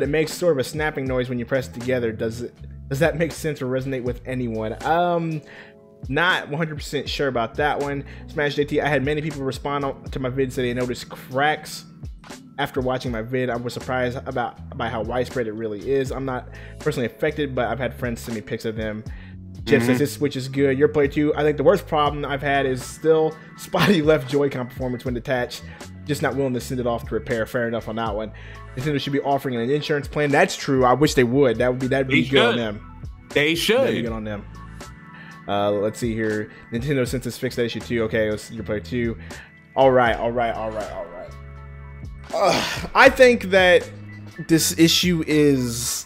A: makes sort of a snapping noise when you press it together. Does that make sense or resonate with anyone? Not 100% sure about that one. Smash JT, I had many people respond to my vid say they noticed cracks after watching my vid. I was surprised by how widespread it really is. I'm not personally affected, but I've had friends send me pics of them. Jeff says his Switch is good. Your play too. I think the worst problem I've had is still spotty left Joy-Con performance when detached. Just not willing to send it off to repair. Fair enough on that one. Nintendo should be offering an insurance plan. That's true. I wish they would. That'd be good on them.
B: They should.
A: That'd be good on them. Let's see here. Nintendo since it's fixed that issue too. Okay, let's your play too. All right. I think that this issue is.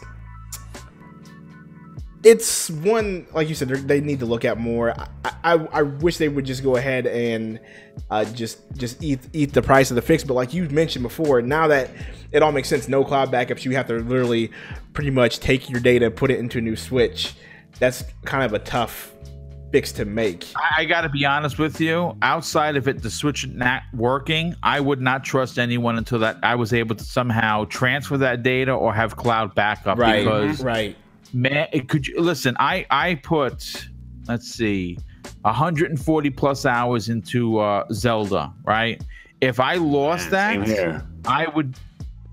A: It's one, like you said, they need to look at more. I wish they would just go ahead and just eat the price of the fix. But like you mentioned before, now that it all makes sense, no cloud backups, you have to literally pretty much take your data, put it into a new Switch. That's kind of a tough fix to make.
C: I got to be honest with you. Outside of the Switch not working, I would not trust anyone until that I was able to somehow transfer that data or have cloud backup.
A: Right.
C: Man, could you listen? I put, let's see, 140 plus hours into Zelda, right? If I lost that,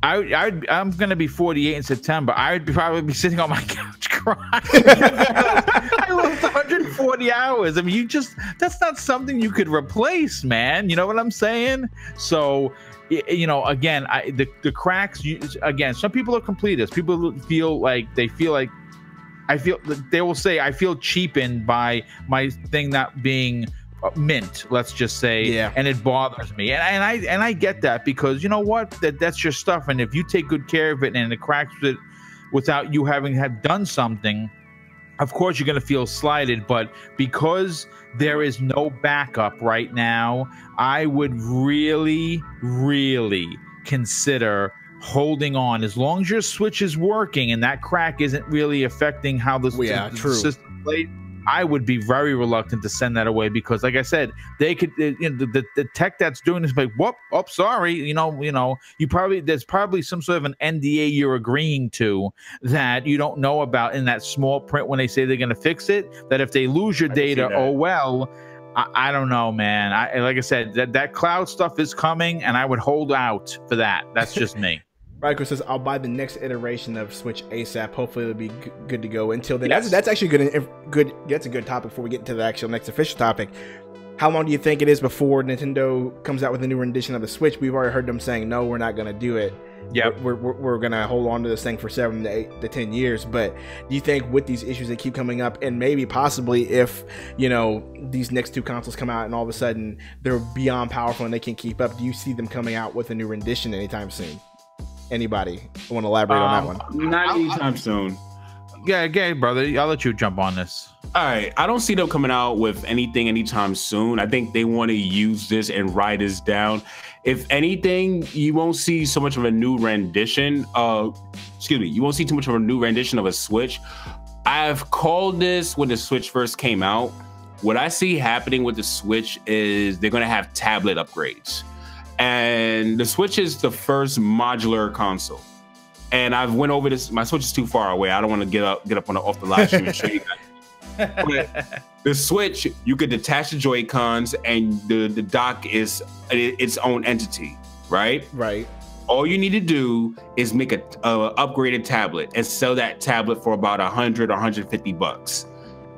C: I'm gonna be 48 in September. I would probably be sitting on my couch crying. I lost 140 hours. I mean, that's not something you could replace, man. You know what I'm saying? So, you know, again, the cracks. Again, some people are completists. People feel like they will say I feel cheapened by my thing not being mint, let's just say, and it bothers me, and I get that, because you know what, that's your stuff, and if you take good care of it and it cracks it without you having done something, of course you're going to feel slighted. But because there is no backup right now, I would really consider holding on. As long as your Switch is working and that crack isn't really affecting how the system plays, I would be very reluctant to send that away, because like I said, they could, the tech that's doing this, like, whoop, oh, sorry, there's probably some sort of an NDA you're agreeing to that you don't know about in that small print when they say they're going to fix it, that if they lose your data, oh well. I don't know, man. Like I said, that cloud stuff is coming, and I would hold out for that. That's just me.
A: Raikou says, I'll buy the next iteration of Switch ASAP. Hopefully it'll be good to go. Until then, that's actually good. That's a good topic before we get into the actual next official topic. How long do you think it is before Nintendo comes out with a new rendition of the Switch? We've already heard them saying, no, we're not going to do it.
C: Yeah,
A: we're going to hold on to this thing for 7 to 8 to 10 years. But do you think with these issues that keep coming up, and maybe possibly if, these next two consoles come out and all of a sudden they're beyond powerful and they can't keep up, do you see them coming out with a new rendition anytime soon? Anybody want to elaborate on that one?
B: Not anytime soon.
C: Yeah, brother. I'll let you jump on this.
B: All right. I don't see them coming out with anything anytime soon. I think they want to use this and ride this down. If anything, you won't see so much of a new rendition. You won't see too much of a new rendition of a Switch. I've called this when the Switch first came out. What I see happening with the Switch is they're going to have tablet upgrades. And the Switch is the first modular console. And I've went over this. My Switch is too far away. I don't want to get up off the live stream and show you guys. But the Switch, you could detach the Joy-Cons, and the dock is its own entity, right?
A: Right.
B: All you need to do is make a upgraded tablet and sell that tablet for about $100 or $150.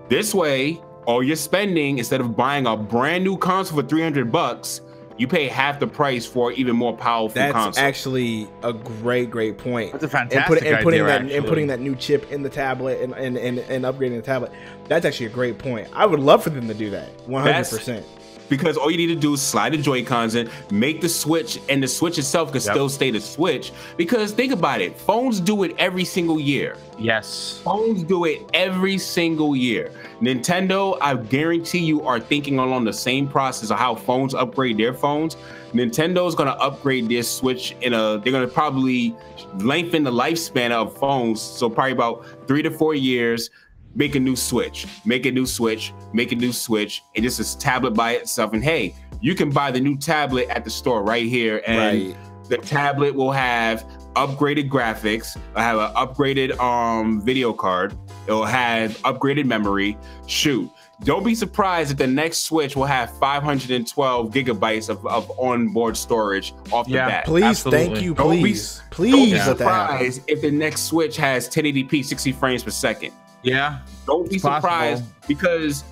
B: This way, all you're spending, instead of buying a brand new console for $300, you pay half the price for even more powerful console.
A: That's actually a great point.
C: That's a fantastic idea,
A: and putting that new chip in the tablet and upgrading the tablet. That's actually a great point. I would love for them to do that. 100%.
B: because all you need to do is slide the Joy-Cons in, make the Switch, and the Switch itself can still stay the Switch. Because think about it, phones do it every single year.
C: Yes.
B: Phones do it every single year. Nintendo, I guarantee you, are thinking along the same process of how phones upgrade their phones. Nintendo is going to upgrade their Switch they're going to probably lengthen the lifespan of phones. So probably about 3 to 4 years. Make a new Switch, make a new Switch, make a new Switch, and just a tablet by itself. And hey, you can buy the new tablet at the store right here, and the tablet will have upgraded graphics, it'll have an upgraded video card, it'll have upgraded memory. Shoot, don't be surprised if the next Switch will have 512 gigabytes of onboard storage off the bat.
A: Please, absolutely. Thank you, please. Don't be
B: surprised if the next Switch has 1080p 60 frames per second.
C: Yeah.
B: Don't be surprised, because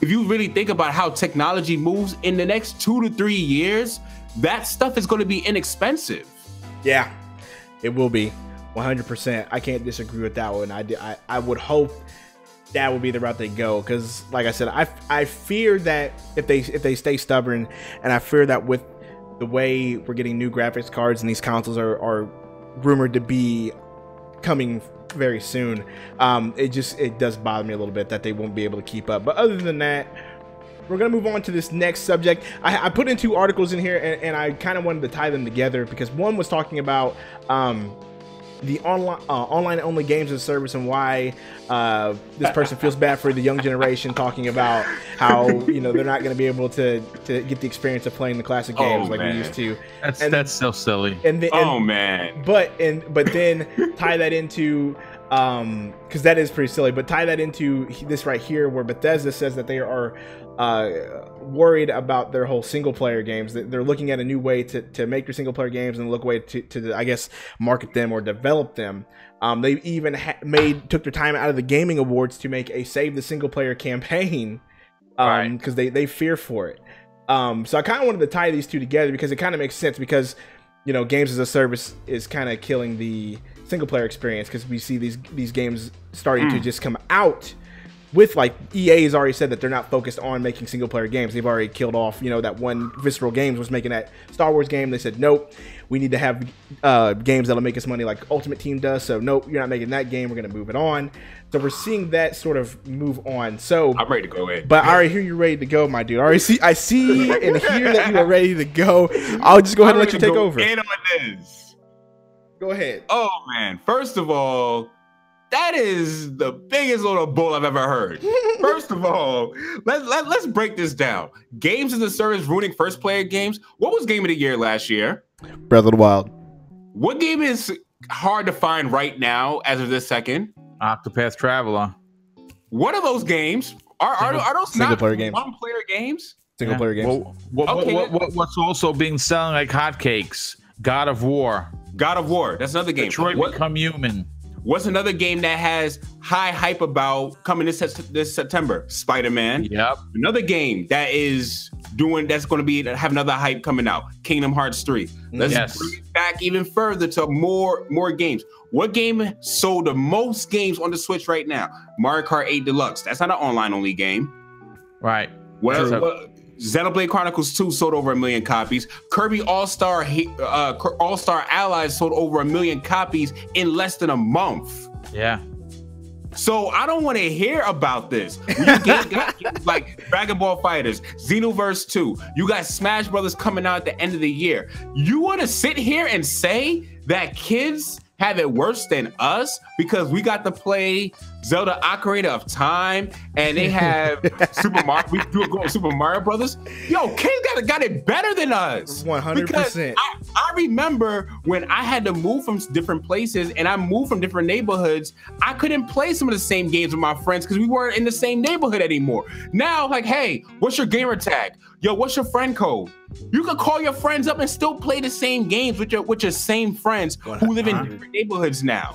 B: if you really think about how technology moves in the next 2 to 3 years, that stuff is going to be inexpensive.
A: Yeah, it will be 100%. I can't disagree with that one. I would hope that would be the route they go, because like I said, I fear that if they stay stubborn, and I fear that with the way we're getting new graphics cards and these consoles are rumored to be coming very soon, it does bother me a little bit that they won't be able to keep up. But other than that, we're gonna move on to this next subject. I put in 2 articles in here, and I kind of wanted to tie them together, because one was talking about the online only games as a service, and why this person feels bad for the young generation, talking about how they're not going to be able to get the experience of playing the classic games we used to.
C: That's so silly.
A: But then tie that into because that is pretty silly, but tie that into this right here, where Bethesda says that they are worried about their whole single player games. They're looking at a new way to make their single player games, and look way to I guess market them or develop them. They even took their time out of the gaming awards to make a save the single player campaign, because they fear for it. So I kind of wanted to tie these two together, because it kind of makes sense, because games as a service is kind of killing the single player experience, because we see these games starting to just come out with, like, EA has already said that they're not focused on making single player games. They've already killed off, that one Visceral Games was making that Star Wars game. They said, nope, we need to have games that'll make us money like Ultimate Team does. So nope, you're not making that game. We're going to move it on. So we're seeing that sort of move on. So
B: I'm ready to go in.
A: But I already hear you're ready to go, my dude. I see and hear that you are ready to go. I'll just go ahead and let you take over.
B: In on this.
A: Go ahead.
B: Oh man, first of all, that is the biggest little bull I've ever heard. First of all, let's break this down. Games as a service ruining first player games. What was game of the year last year?
A: Breath of the Wild.
B: What game is hard to find right now as of this second?
C: Octopath Traveler.
B: What are those games? Are those
A: single player games?
B: One-player games?
A: Single player games.
C: What's also being selling like hotcakes? God of War.
B: God of War. That's another game.
C: Detroit Become Human.
B: What's another game that has high hype about coming this September? Spider-Man. Yep. Another game that is that's going to have another hype coming out. Kingdom Hearts 3. Let's bring it back even further to more games. What game sold the most games on the Switch right now? Mario Kart 8 Deluxe. That's not an online only game.
C: Right.
B: Xenoblade Chronicles 2 sold over 1 million copies. Kirby All-Star Allies sold over 1 million copies in less than a month.
C: Yeah.
B: So I don't want to hear about this. You got games like Dragon Ball FighterZ, Xenoverse 2. You got Smash Brothers coming out at the end of the year. You want to sit here and say that kids have it worse than us because we got to play Zelda Ocarina of Time and they have Super Mario Brothers? Yo, kids got it better than us.
A: 100%.
B: I remember when I had to move from different places and I moved from different neighborhoods, I couldn't play some of the same games with my friends because we weren't in the same neighborhood anymore. Now, like, hey, what's your gamer tag? Yo, what's your friend code? You can call your friends up and still play the same games with your same friends who live in different neighborhoods now.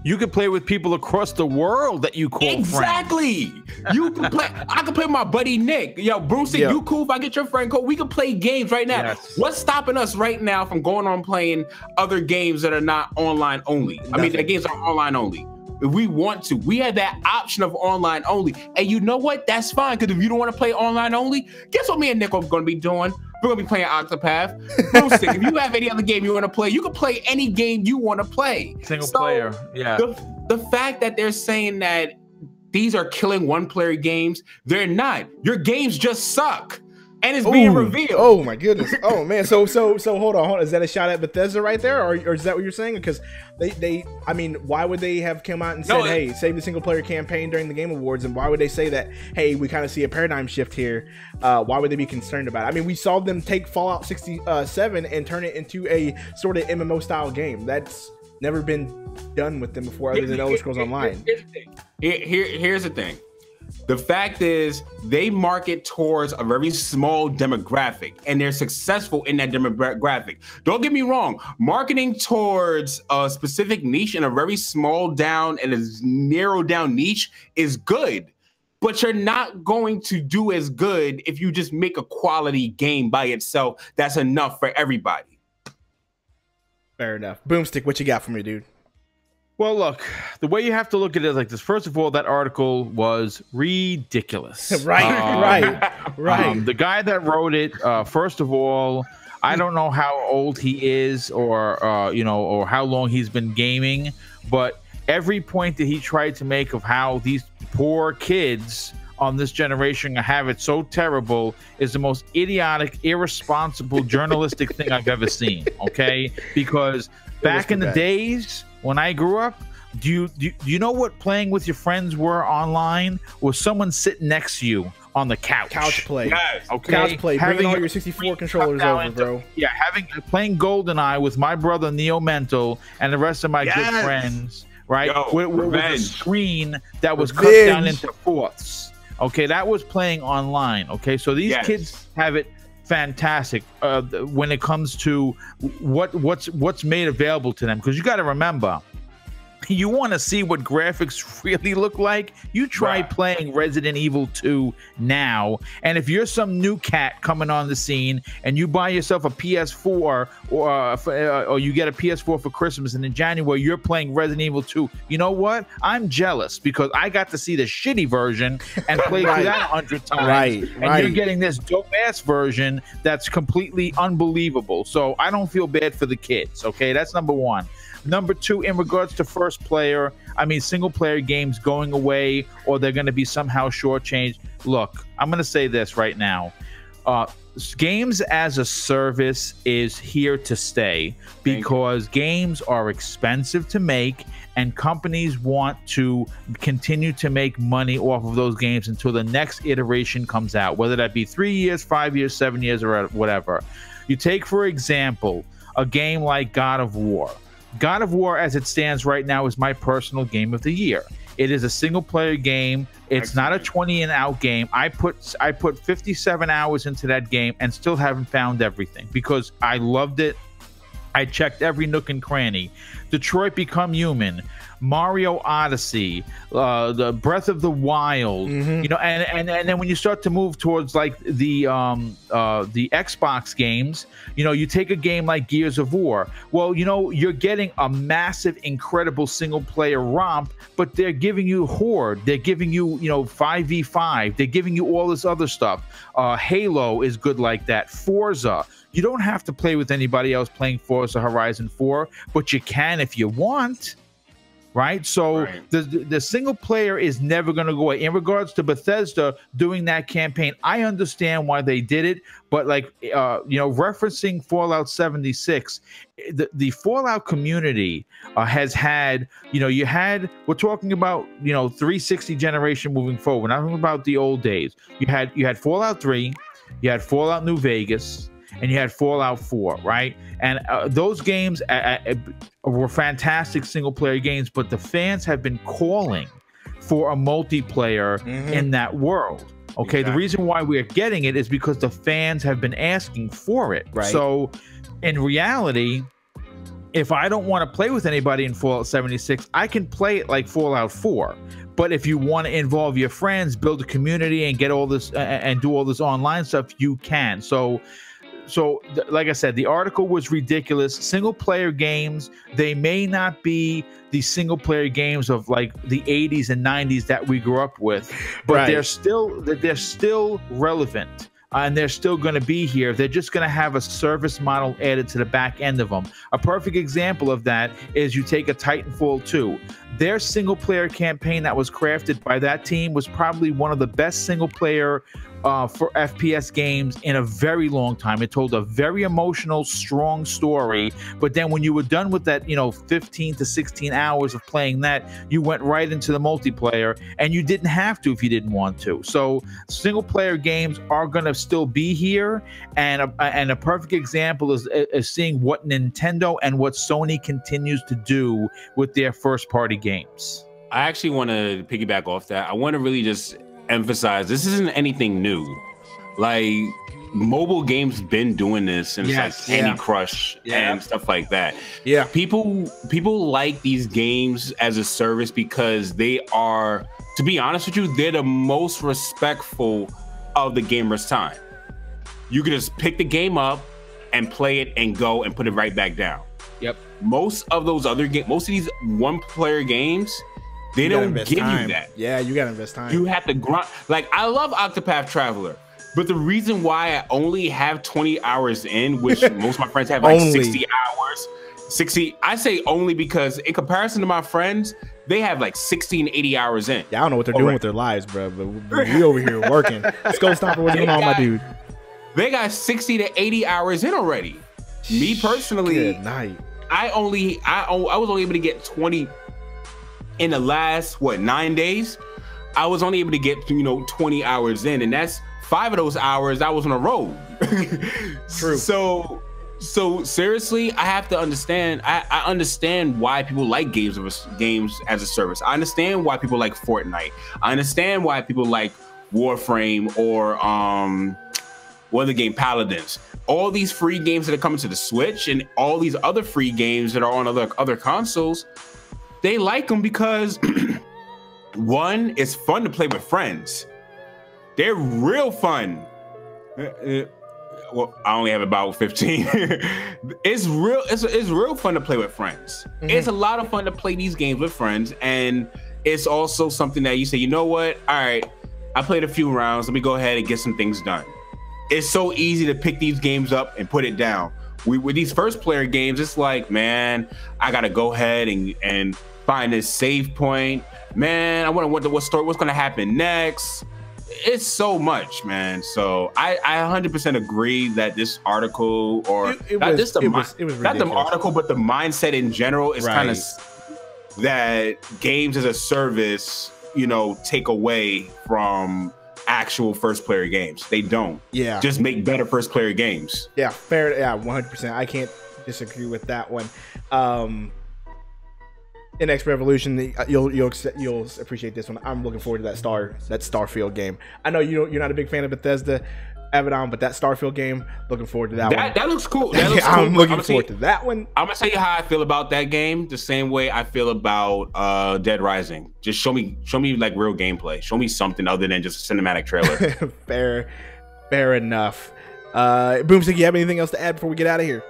C: You can play with people across the world that you call
B: exactly.
C: friends.
B: You can play. I can play with my buddy Nick. Yo, Boomstick, you cool if I get your friend code? We can play games right now. Yes. What's stopping us right now from going on playing other games that are not online only? I mean, the games are online only. if we want to. We have that option of online only. And you know what? That's fine, because if you don't want to play online only, guess what me and Nick are going to be doing? We're going to be playing Octopath. Boomstick, if you have any other game you want to play, you can play any game you want to play.
C: Single player, yeah.
B: The fact that they're saying that these are killing one-player games, they're not. Your games just suck. And it's being revealed.
A: Oh my goodness. Oh man. So hold on. Is that a shot at Bethesda right there, or is that what you're saying? Because I mean, why would they have come out and said, hey, save the single player campaign during the Game Awards, and why would they say that, hey, we kind of see a paradigm shift here? Why would they be concerned about it? I mean, we saw them take Fallout 67 and turn it into a sort of MMO style game. That's never been done with them before, other than Elder Scrolls Online.
B: Here's the thing. The fact is, they market towards a very small demographic, and they're successful in that demographic. Don't get me wrong, marketing towards a specific niche in a very small down and a narrow down niche is good, but you're not going to do as good if you just make a quality game by itself that's enough for everybody.
A: Fair enough. Boomstick, what you got for me, dude?
C: Well, look, the way you have to look at it is like this. First of all, that article was ridiculous.
A: Right.
C: The guy that wrote it, first of all, I don't know how old he is or how long he's been gaming, but every point that he tried to make of how these poor kids on this generation have it so terrible is the most idiotic, irresponsible journalistic thing I've ever seen. Okay, because back in the days when I grew up, do you know what playing with your friends were online? Was someone sitting next to you on the couch?
A: Couch play.
B: Yes.
C: Okay.
A: Couch play. Bringing all your 64 controllers over, bro.
C: Yeah, playing GoldenEye with my brother Neo Mental and the rest of my good friends, right? With a screen that was cut down into fourths. Okay, that was playing online. Okay, so these kids have it fantastic when it comes to what's made available to them, because you got to remember, you want to see what graphics really look like, you try playing Resident Evil 2 now, and if you're some new cat coming on the scene and you buy yourself a PS4 or you get a PS4 for Christmas, and in January you're playing Resident Evil 2, you know what? I'm jealous, because I got to see the shitty version and play through that 100 times, and you're getting this dope-ass version that's completely unbelievable. So I don't feel bad for the kids, okay? That's number one. Number two, in regards to single player games going away, or they're going to be somehow shortchanged. Look, I'm going to say this right now. Games as a service is here to stay, because games are expensive to make, and companies want to continue to make money off of those games until the next iteration comes out, whether that be 3 years, 5 years, 7 years, or whatever. You take, for example, a game like God of War. God of War, as it stands right now, is my personal game of the year. It is a single player game. It's not a 20 and out game. I put 57 hours into that game and still haven't found everything, because I loved it. I checked every nook and cranny. Detroit Become Human, Mario Odyssey, the Breath of the Wild, and then when you start to move towards like the Xbox games, you take a game like Gears of War. Well, you're getting a massive, incredible single player romp, but they're giving you Horde, they're giving you 5v5, they're giving you all this other stuff. Halo is good like that. Forza. You don't have to play with anybody else playing Forza Horizon 4, but you can if you want, right? So the single player is never going to go away. In regards to Bethesda doing that campaign, I understand why they did it, but referencing Fallout 76, the Fallout community has had, we're talking about, 360 generation moving forward. We're not talking about the old days. You had Fallout 3, you had Fallout New Vegas, and you had Fallout 4, right? And those games were fantastic single-player games, but the fans have been calling for a multiplayer in that world. Okay, the reason why we're getting it is because the fans have been asking for it. Right. So, in reality, if I don't want to play with anybody in Fallout 76, I can play it like Fallout 4. But if you want to involve your friends, build a community, and get all this and do all this online stuff, you can. So like I said, the article was ridiculous. Single player games, they may not be the single player games of like the 80s and 90s that we grew up with, but they're still relevant. And they're still going to be here. They're just going to have a service model added to the back end of them. A perfect example of that is you take a Titanfall 2. Their single player campaign that was crafted by that team was probably one of the best single player for FPS games in a very long time. It told a very emotional, strong story. But then when you were done with that, 15 to 16 hours of playing that, you went right into the multiplayer, and you didn't have to if you didn't want to. So single player games are going to still be here. And a perfect example is seeing what Nintendo and what Sony continues to do with their first party games.
B: I actually want to piggyback off that. I want to really just emphasize this isn't anything new. Like, mobile games been doing this since like Candy Crush and stuff like that. Yeah, people like these games as a service because they are, to be honest with you, they're the most respectful of the gamer's time. You can just pick the game up and play it and go and put it right back down. Yep. Most of these one-player games, they don't give you that.
A: Yeah, you gotta invest time.
B: You have to grind. Like, I love Octopath Traveler, but the reason why I only have 20 hours in, which most of my friends have like 60 hours. 60, I say only because in comparison to my friends, they have like 60 and 80 hours in.
A: Yeah, I don't know what they're doing with their lives, bro, but we over here working. Skull Stomper, what's going on, my dude?
B: They got 60 to 80 hours in already. Me personally,
A: good night.
B: I was only able to get 20 in the last 9 days. I was only able to get 20 hours in, and that's 5 of those hours I was on a road. True. So seriously, I have to understand. I understand why people like games as a service. I understand why people like Fortnite. I understand why people like Warframe or what other game, Paladins. All these free games that are coming to the Switch and all these other free games that are on other consoles. They like them because one, it's fun to play with friends. They're real fun. Well, I only have about 15. It's real fun to play with friends. Mm-hmm. It's a lot of fun to play these games with friends, and it's also something that you say, you know what? All right, I played a few rounds. Let me go ahead and get some things done. It's so easy to pick these games up and put it down. With these first player games, it's like, man, I gotta go ahead and find this save point. Man, I want to wonder what's going to happen next. It's so much, man. So I 100% agree that this article, or not the article, but the mindset in general is kind of that games as a service, take away from actual first player games. They don't. Yeah. Just make better first player games.
A: Yeah, fair. Yeah, 100%. I can't disagree with that one. In Next Revolution, you'll appreciate this one. I'm looking forward to that Starfield game. I know you're not a big fan of Bethesda, Abaddon, but that Starfield game, looking forward to that one.
B: That looks cool.
A: I'm looking forward to that one.
B: I'm gonna tell you how I feel about that game. The same way I feel about Dead Rising. Just show me like real gameplay. Show me something other than just a cinematic trailer.
A: Fair enough. Boomstick, you have anything else to add before we get out of here?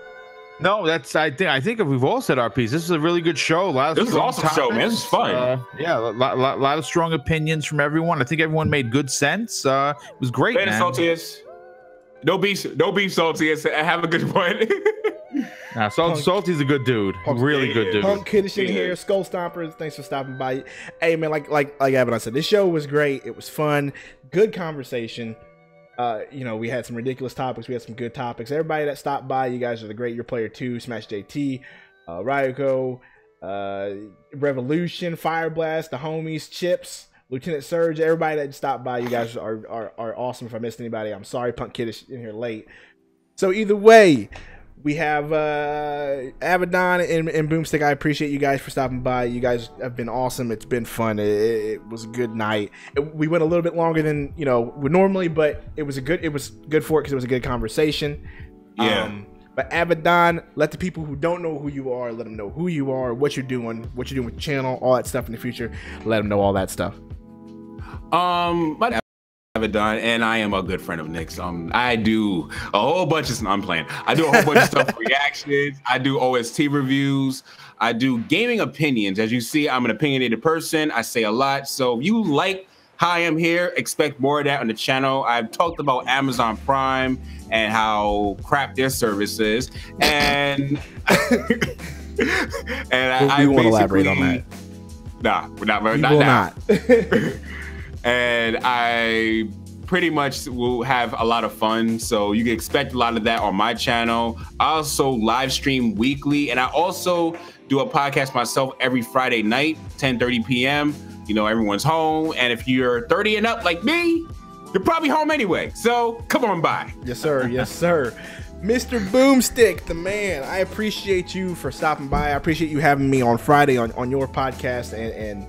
C: No, I think if we've all said our piece, this is a really good show.
B: This is an awesome show, man. This is fun.
C: Yeah, a lot of strong opinions from everyone. I think everyone made good sense. It was great, man.
B: Saltiest. No beef, Saltiest. Have a good one.
C: Salty's a good dude. Really good dude.
A: Punk Kiddish in here. Skull Stompers, thanks for stopping by. Hey, man, like Abaddon said, this show was great. It was fun. Good conversation. We had some ridiculous topics. We had some good topics. Everybody that stopped by, you guys are the great. Your player 2, Smash JT, Ryuko, Revolution, Fire Blast, the homies, Chips, Lieutenant Surge. Everybody that stopped by, you guys are awesome. If I missed anybody, I'm sorry. Punk Kiddish in here late. So either way, we have Abaddon and Boomstick. I appreciate you guys for stopping by. You guys have been awesome. It's been fun. It was a good night. We went a little bit longer than we normally, but it was good for it because it was a good conversation. Yeah. But Abaddon, let the people who don't know who you are, let them know who you are, what you're doing with the channel, all that stuff in the future. Let them know all that stuff.
B: My have it done, and I am a good friend of Nick's. I do a whole bunch of I'm playing. I do a whole bunch of stuff, reactions. I do OST reviews. I do gaming opinions. As you see, I'm an opinionated person. I say a lot. So if you like how I am here, expect more of that on the channel. I've talked about Amazon Prime and how crap their service is, and I
A: won't elaborate on that.
B: Nah, we're not.
A: We will not.
B: And I pretty much will have a lot of fun, so you can expect a lot of that on my channel. I also live stream weekly, and I also do a podcast myself every Friday night, 10:30 p.m. You know, everyone's home, and if you're 30 and up like me, you're probably home anyway, so come on by.
A: Yes, sir. Yes, sir. Mr. Boomstick, the man, I appreciate you for stopping by. I appreciate you having me on Friday on your podcast, and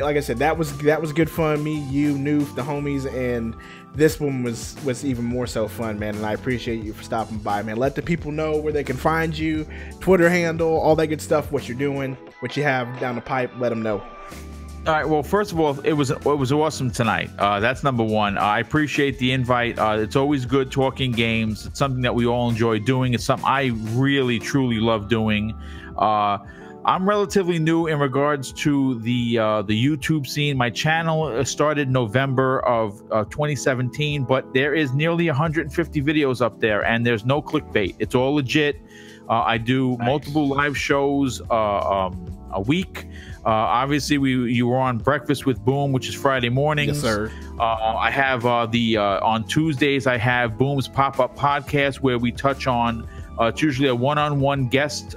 A: like I said, that was good fun. Me, you, Noof, the homies, and this one was even more so fun, man. And I appreciate you for stopping by, man. Let the people know where they can find you, Twitter handle, all that good stuff, what you're doing, what you have down the pipe. Let them know.
C: All right. Well, first of all, it was awesome tonight. That's number one. I appreciate the invite. It's always good talking games. It's something that we all enjoy doing. It's something I really, truly love doing. I'm relatively new in regards to the YouTube scene. My channel started November of 2017, but there is nearly 150 videos up there, and there's no clickbait. It's all legit. I do multiple live shows a week. Obviously, you were on Breakfast with Boom, which is Friday mornings.
A: Yes, sir.
C: I have on Tuesdays, I have Boom's Pop-Up Podcast, where we touch on it's usually a one-on-one guest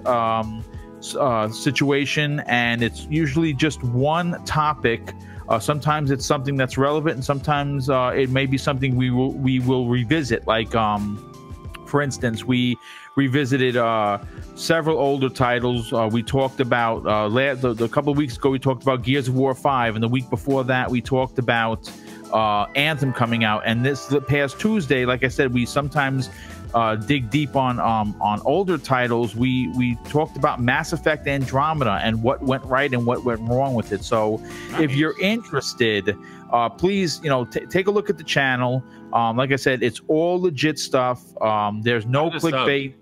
C: situation, and it's usually just one topic. Sometimes it's something that's relevant, and sometimes it may be something we will revisit. Like for instance, we revisited several older titles. We talked about a couple of weeks ago, we talked about Gears of War 5, and the week before that we talked about Anthem coming out. And this past Tuesday, like I said, we sometimes dig deep on older titles. We talked about Mass Effect Andromeda and what went right and what went wrong with it. So if you're interested, please, take a look at the channel. Like I said, it's all legit stuff. There's no clickbait.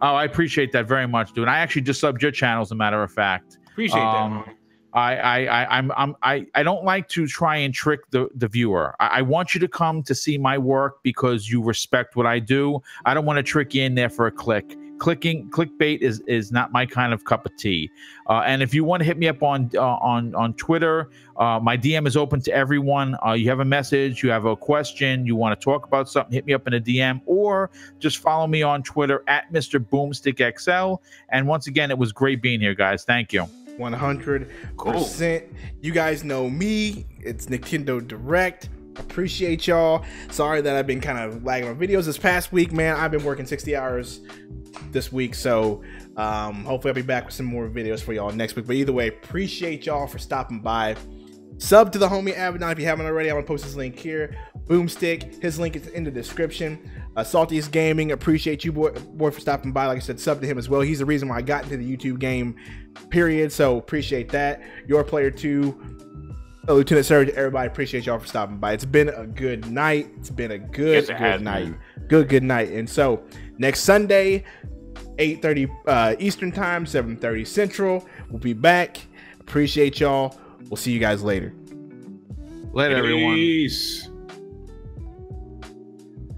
C: Oh, I appreciate that very much, dude. I actually just subbed your channel, as a matter of fact.
B: Appreciate that.
C: I don't like to try and trick the viewer. I want you to come to see my work because you respect what I do. I don't want to trick you in there for a click. Clickbait is not my kind of cup of tea. And if you want to hit me up on Twitter, my DM is open to everyone. You have a message, you have a question, you want to talk about something, hit me up in a DM, or just follow me on Twitter at Mr. Boomstick XL. And once again, it was great being here, guys. Thank you.
A: 100%.
B: Cool.
A: You guys know me. It's Nicktendo Direct. Appreciate y'all. Sorry that I've been kind of lagging on videos this past week, man. I've been working 60 hours this week, so hopefully I'll be back with some more videos for y'all next week. But either way, appreciate y'all for stopping by. Sub to the homie Abaddon if you haven't already. I'm gonna post his link here. Boomstick, his link is in the description. Saltiest Gaming, appreciate you boy for stopping by. Like I said, sub to him as well. He's the reason why I got into the YouTube game, period. So appreciate that. Your Player 2, Lieutenant Surge, everybody, appreciate y'all for stopping by. It's been a good night. It's been a good night. Good night. And so next Sunday, 8:30 Eastern time, 7:30 Central, we'll be back. Appreciate y'all. We'll see you guys later.
C: Later, everyone.
B: Peace.